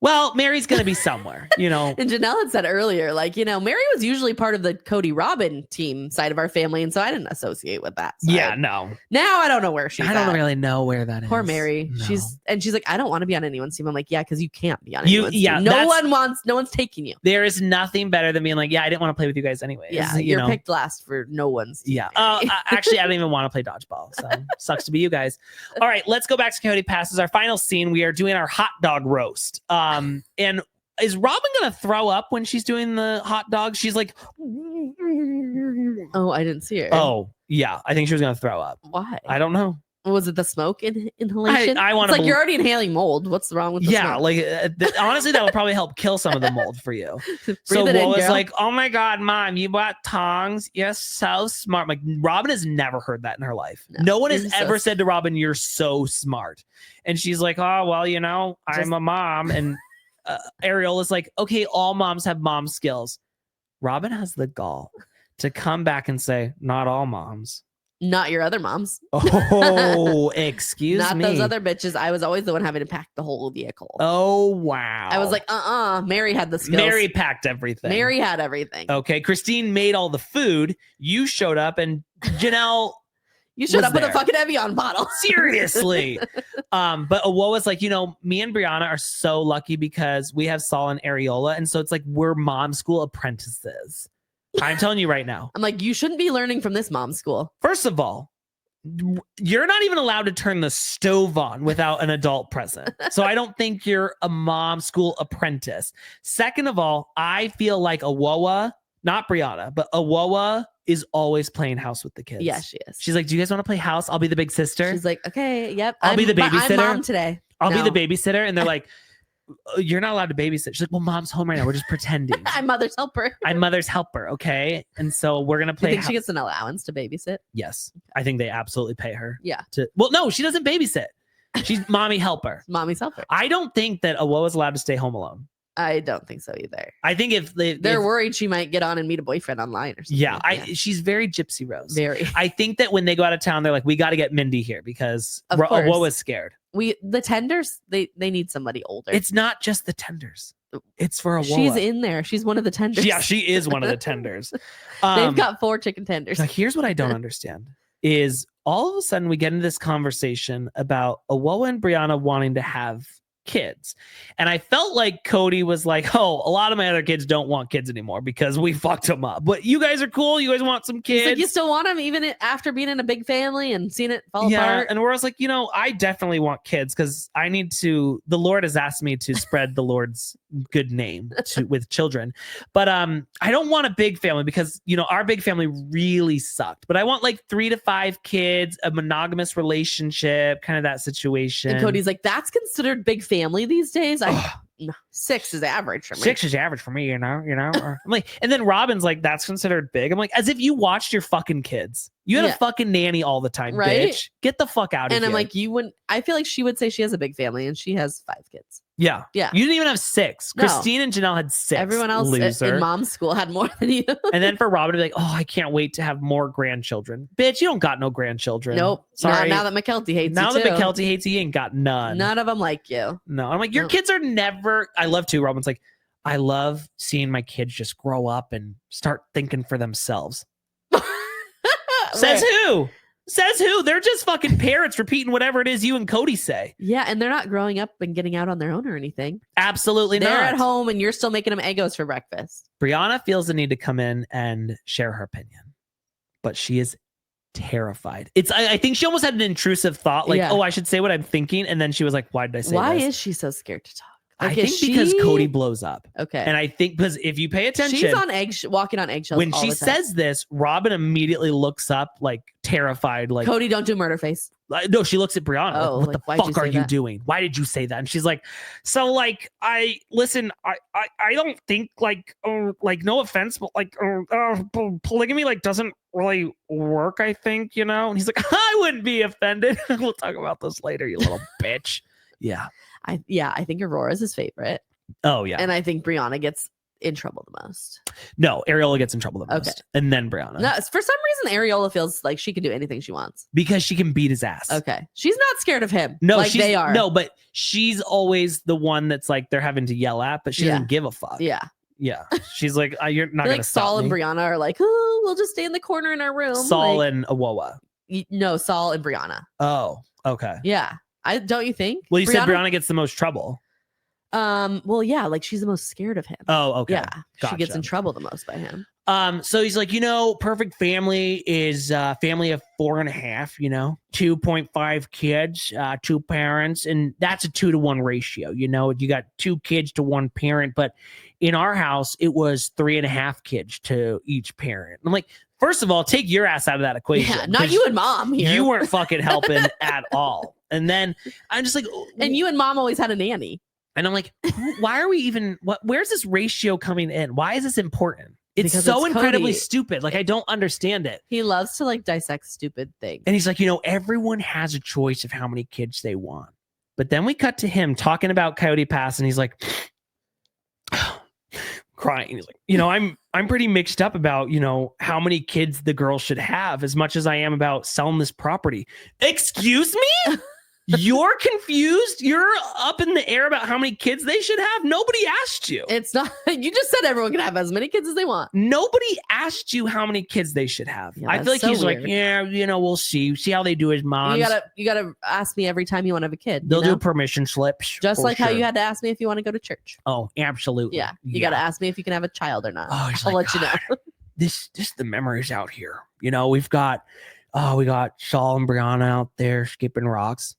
Well, Meri's going to be somewhere, you know. And Janelle had said earlier, like, you know, Meri was usually part of the Kody Robyn team side of our family. And so I didn't associate with that side. Yeah, no. Now I don't know where she's I don't at. really know where that is. Poor Meri. No. She's like, I don't want to be on anyone's team. I'm like, yeah, because you can't be on anyone's team. No one's taking you. There is nothing better than being like, yeah, I didn't want to play with you guys anyway. Yeah, you're picked last for no one's team. Yeah. Actually, I don't even want to play dodgeball. So sucks to be you guys. All right, let's go back to Coyote Pass. This is our final scene. We are doing our hot dog roast. And is Robyn gonna throw up when she's doing the hot dog? She's like, Oh, I didn't see her. oh yeah, I think she was gonna throw up. Why? I don't know. Was it the smoke inhalation? I want to. to. Like you're already inhaling mold. What's wrong with the Yeah, smoke? like honestly, that would probably help kill some of the mold for you. So Breathe it in, Will was girl. like, "Oh my god, mom, you bought tongs. You're so smart." Like Robyn has never heard that in her life. No one has you're so ever said to Robyn, "You're so smart," and she's like, "Oh well, you know, I'm a mom." And Ariola's like, "Okay, all moms have mom skills." Robyn has the gall to come back and say, "Not all moms." Not your other moms. Oh, excuse Not me. those other bitches. I was always the one having to pack the whole vehicle. Oh wow. I was like, Meri had the skills. Meri packed everything. Meri had everything. Okay, Christine made all the food. You showed up, and Janelle. You showed was up with a there. fucking Evian bottle. Seriously. But Awoa's like, you know, me and Brianna are so lucky because we have Saul and Areola, and so it's like we're mom school apprentices. I'm telling you right now. I'm like, you shouldn't be learning from this mom school. First of all, you're not even allowed to turn the stove on without an adult present. So I don't think you're a mom school apprentice. Second of all, I feel like Awoa, not Brianna, but Awoa is always playing house with the kids. Yeah, she is. She's like, do you guys want to play house? I'll be the big sister. She's like, okay, yep. I'll be the but babysitter. I'm mom today. I'll No. be the babysitter. And they're like, you're not allowed to babysit. She's like, well, mom's home right now. We're just pretending. I'm mother's helper. I'm mother's helper. Okay. And so we're going to Do play. you think she gets an allowance to babysit? Yes. I think they absolutely pay her. Yeah. Well, no, she doesn't babysit. She's mommy helper. Mommy's helper. I don't think that Awoa is allowed to stay home alone. I don't think so either. I think if They're worried she might get on and meet a boyfriend online or something. yeah, she's very Gypsy Rose. Very. I think that when they go out of town, they're like, we got to get Mindy here because Of course. Awoa's scared. The tenders, they need somebody older. It's not just the tenders. It's for Awoa. She's in there. She's one of the tenders. Yeah, she is one of the tenders. They've got 4 chicken tenders. Now, here's what I don't understand is all of a sudden we get into this conversation about Awoa and Brianna wanting to have kids. And I felt like Kody was like, oh, a lot of my other kids don't want kids anymore because we fucked them up. But you guys are cool. You guys want some He's kids. like, you still want them even after being in a big family and seeing it fall apart? And where I was like, you know, I definitely want kids because I need to, the Lord has asked me to spread the Lord's good name with children. But I don't want a big family because, you know, our big family really sucked. But I want like 3 to 5 kids, a monogamous relationship, kind of that situation. And Cody's like, that's considered big family these days. No, 6 is average for me. 6 is average for me, you know. I'm like, and then Robyn's like, that's considered big. I'm like, as if you watched your fucking kids. You had a fucking nanny all the time, Right? bitch. Get the fuck out of here. And I'm like, you wouldn't. I feel like she would say she has a big family and she has 5 kids. yeah. Yeah. You didn't even have 6. No. Christine and Janelle had 6. Everyone else loser. in mom's school had more than you. And then for Robyn to be like, oh, I can't wait to have more grandchildren. Bitch, you don't got no grandchildren. Nope. Sorry. Now that McKelty hates Now you that too. McKelty hates you, you ain't got none. None of them like you. No. I'm like, your No. kids are never. I love to. Robyn's like, I love seeing my kids just grow up and start thinking for themselves. Says who? Says who? They're just fucking parents repeating whatever it is you and Kody say. Yeah, and they're not growing up and getting out on their own or anything. Absolutely They're not. at home and you're still making them Eggos for breakfast. Brianna feels the need to come in and share her opinion, but she is terrified. I think she almost had an intrusive thought, like, Yeah. oh, I should say what I'm thinking. And then she was like, why did I say Why this? is she so scared to talk? I Like, think is because she- Kody blows up. Okay. And I think because if you pay attention, She's on walking on eggshells. when all she the time. says this, Robyn immediately looks up like terrified, like, Cody, don't do murder face. no, she looks at Brianna. Oh, like, like, what why'd the you fuck are say you that? doing? Why did you say that? And she's like, so like, I don't think like no offense, but like polygamy like doesn't really work. I think, you know. And he's like, I wouldn't be offended. We'll talk about this later, you little bitch. Yeah. I think Aurora's his favorite. Oh yeah. And I think Brianna gets in trouble the most? No, Ariola gets in trouble the most. Okay. And then Brianna. No, for some reason, Ariola feels like she can do anything she wants. Because she can beat his ass. Okay. She's not scared of him. No, like they are. No, but she's always the one that's like they're having to yell at, but she doesn't give a fuck. Yeah. Yeah. She's like, you're not going to stop Saul me. and Brianna are like, oh, we'll just stay in the corner in our room. Saul like, and Awoa. No, Saul and Brianna. Oh, okay. Yeah. Don't you think? Well, you said Brianna gets the most trouble. Well, yeah, like she's the most scared of him. Oh, okay. Yeah. She gets in trouble the most by him. So he's like, perfect family is a family of 4.5, 2.5 kids, 2 parents, and that's a 2-to-1 ratio. You got 2 kids to 1 parent, but in our house, it was 3.5 kids to each parent. I'm like, first of all, take your ass out of that equation. Yeah, not you and mom here. You weren't fucking helping at all. And then I'm just like, and you and mom always had a nanny. And I'm like, why are we even, where's this ratio coming in? Why is this important? It's Because so it's incredibly Kody. stupid. Like, I don't understand it. He loves to like dissect stupid things. And he's like, everyone has a choice of how many kids they want. But then we cut to him talking about Coyote Pass, and he's like, crying. He's like, I'm pretty mixed up about, how many kids the girl should have as much as I am about selling this property. Excuse me? You're confused? You're up in the air about how many kids they should have? Nobody asked you. It's not, you just said everyone can have as many kids as they want. Nobody asked you how many kids they should have. Yeah, I feel like so he's weird. like, yeah, we'll see. See how they do as moms. You gotta ask me every time you want to have a kid. They'll do permission slips. Just for like how sure. you had to ask me if you want to go to church. Oh, absolutely. Yeah. You gotta ask me if you can have a child or not. Oh, he's I'll like, let you know. This the memories out here. We've got we got Saul and Brianna out there skipping rocks.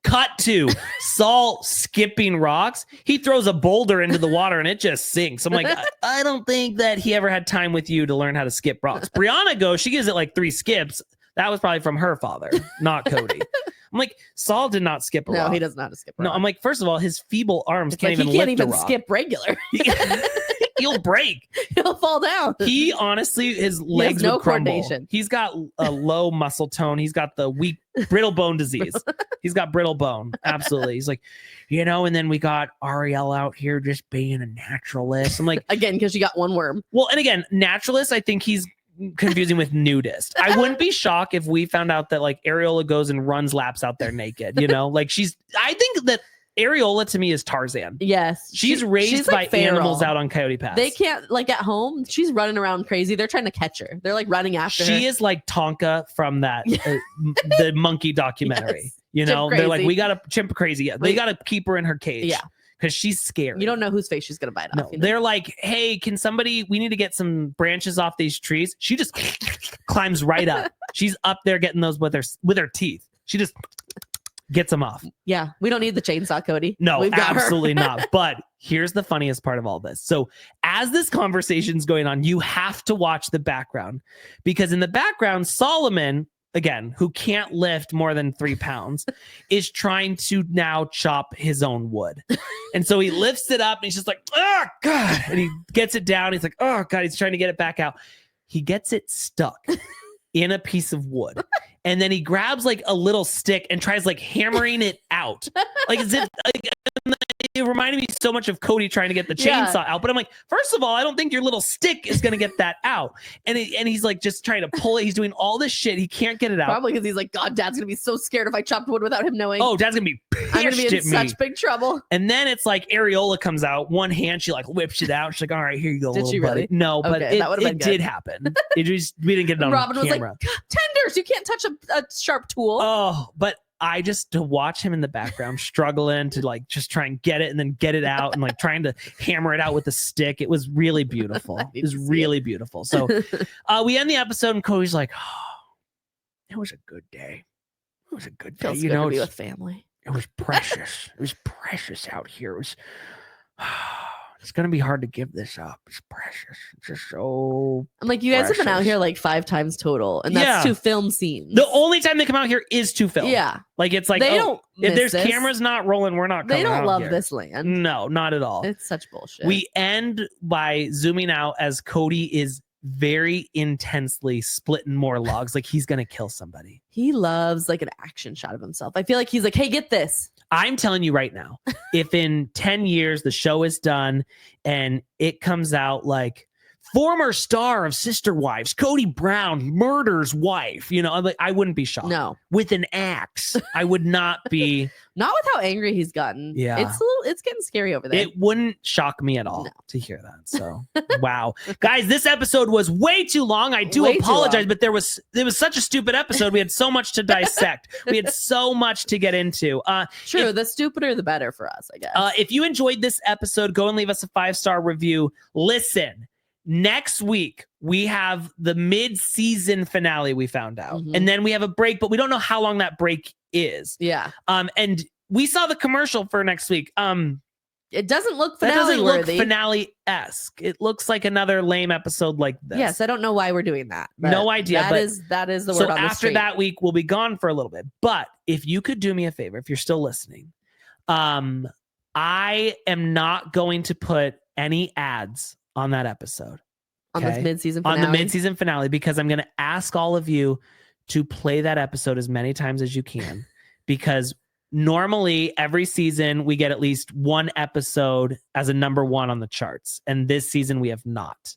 Cut to Saul skipping rocks. He throws a boulder into the water and it just sinks. I'm like, I don't think that he ever had time with you to learn how to skip rocks. Brianna goes, she gives it like 3 skips. That was probably from her father, not Kody. I'm like, Saul did not skip a rock. No, he doesn't know how to skip a No, rock. I'm like, first of all, his feeble arms It's can't like even he can't lift a even rock. skip regular. He'll break. He'll fall down. He honestly, his legs no would crumble. coordination. He's got a low muscle tone. He's got the weak brittle bone disease. He's got brittle bone. Absolutely. He's like, and then we got Ariel out here just being a naturalist. I'm like, Again, because you got 1 worm. well, and again, naturalist, I think he's confusing with nudist. I wouldn't be shocked if we found out that like Ariola goes and runs laps out there naked, like I think that Ariola to me is Tarzan. Yes. She's raised like by feral. animals out on Coyote Pass. They can't, like at home, she's running around crazy. They're trying to catch her. They're like running after her. She is like Tonka from that the monkey documentary. Yes. Chimp They're like, crazy. we got to chimp crazy. Yeah, they got to keep her in her cage. Yeah. Because she's scared. You don't know whose face she's going to bite off. No, they're like, hey, we need to get some branches off these trees. She just climbs right up. She's up there getting those with her teeth. She just gets them off. Yeah. We don't need the chainsaw, Kody. No, We've got her. absolutely not. But here's the funniest part of all this. So as this conversation's going on, you have to watch the background, because in the background, Solomon, again, who can't lift more than 3 pounds, is trying to now chop his own wood. And so he lifts it up and he's just like, oh God. And he gets it down. He's like, oh God, he's trying to get it back out. He gets it stuck in a piece of wood. And then he grabs like a little stick and tries like hammering it out. Like as if it reminded me so much of Kody trying to get the chainsaw out. But I'm like, first of all, I don't think your little stick is going to get that out. And he's like just trying to pull it. He's doing all this shit. He can't get it out. Probably because he's like, God, Dad's going to be so scared if I chopped wood without him knowing. Oh, Dad's going to be I'm going to be in pissed at me. such big trouble. And then it's like Ariola comes out, one hand, she like whips it out. She's like, all right, here you go, Did little she buddy. really? No, but Okay, that would've been it good. did happen. It just, we didn't get it on Robyn was like, camera. tenders, you can't touch a sharp tool. Oh, but I just to watch him in the background struggling to like just try and get it and then get it out and like trying to hammer it out with a stick. It was really beautiful. It was really beautiful. So we end the episode and Cody's like, oh, it was a good day. It was a good day. Feels You good know, to be it's- with family. it was precious. It was precious out here. It was. It's gonna be hard to give this up. It's precious. It's just so. I'm like, you guys have been out precious. here like 5 times total, and that's Yeah. 2 film scenes. The only time they come out here is to film. Yeah, like it's like they oh, don't. if miss there's this. cameras not rolling, we're not. They Coming don't out love here. this land. No, not at all. It's such bullshit. We end by zooming out as Kody is very intensely splitting more logs, like he's gonna kill somebody. He loves like an action shot of himself. I feel like he's like, hey, get this. I'm telling you right now, if in 10 years the show is done and it comes out like former star of Sister Wives, Kody Brown murders wife, you know, I wouldn't be shocked. No, With an axe, I would not be. not with how angry he's gotten. Yeah. It's getting scary over there. It wouldn't shock me at all No. to hear that. So, wow. Guys, this episode was way too long. I do Way too apologize, long. but it was such a stupid episode. We had so much to dissect. We had so much to get into. True, the stupider the better for us, I guess. If you enjoyed this episode, go and leave us a 5-star review. Listen, next week we have the mid-season finale we found out. Mhm. And then we have a break, but we don't know how long that break is. Yeah. And we saw the commercial for next week. It doesn't look That finale doesn't look worthy. finale-esque. It looks like another lame episode like this. Yes, I don't know why we're doing that. but No idea, That but- is the word So on the after street. that week, we'll be gone for a little bit. But if you could do me a favor, if you're still listening, I am not going to put any ads on that episode. on okay? this mid-season finale. On the mid-season finale, because I'm going to ask all of you to play that episode as many times as you can, because normally every season we get at least one episode as a number 1 on the charts, and this season we have not.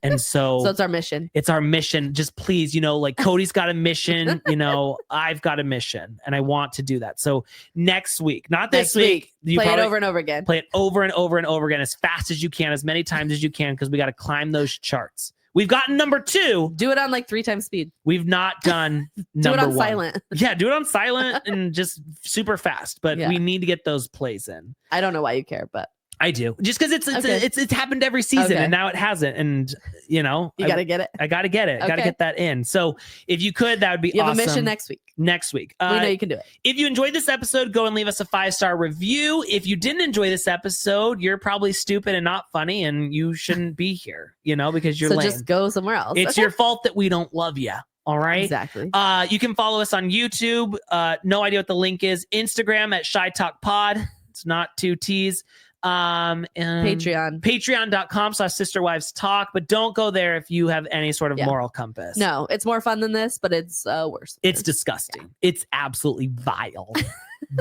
And So it's our mission. it's our mission. Just please, you know, like Cody's got a mission, you know, I've got a mission, and I want to do that. So next week, not this Next week, you play it probably over and over again. play it over and over and over again as fast as you can, as many times as you can, because we got to climb those charts. We've gotten number 2. Do it on like 3 times speed. We've not done Do number it on 1. silent. Yeah, do it on silent and just super fast. But Yeah. we need to get those plays in. I don't know why you care, but I do, just because Okay. it's happened every season, Okay. and now it hasn't. And you know, you got to get it. I got to get it. Got to Okay. get that in. So if you could, that would be You have awesome. a mission next week. Next week. We know you can do it. If you enjoyed this episode, go and leave us a 5-star review. If you didn't enjoy this episode, you're probably stupid and not funny, and you shouldn't be here, you know, because you're So lame. just go somewhere else. It's Okay. your fault that we don't love you. All right. Exactly. You can follow us on YouTube. No idea what the link is. Instagram at Shy Talk Pod. It's not 2 T's. And Patreon. Patreon.com/Sister Wives Talk. But don't go there if you have any sort of Yeah. moral compass. No, it's more fun than this, but it's worse. It's disgusting. It's absolutely vile.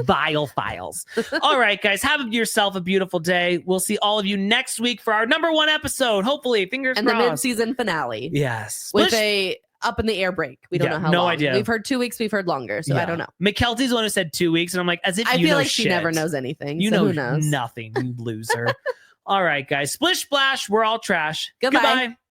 Vile files. All right, guys. Have yourself a beautiful day. We'll see all of you next week for our number 1 episode. Hopefully, fingers And the crossed. mid-season finale Yes. with Splish- a up in the air break. We don't Yeah, know how no long. idea. We've heard 2 weeks. We've heard longer. So Yeah. I don't know. McKelty's the one who said 2 weeks, and I'm like, as if I you feel know like she shit. never knows anything. You so know who knows? nothing, you loser. All right, guys. Splish splash. We're all trash. Goodbye. Goodbye.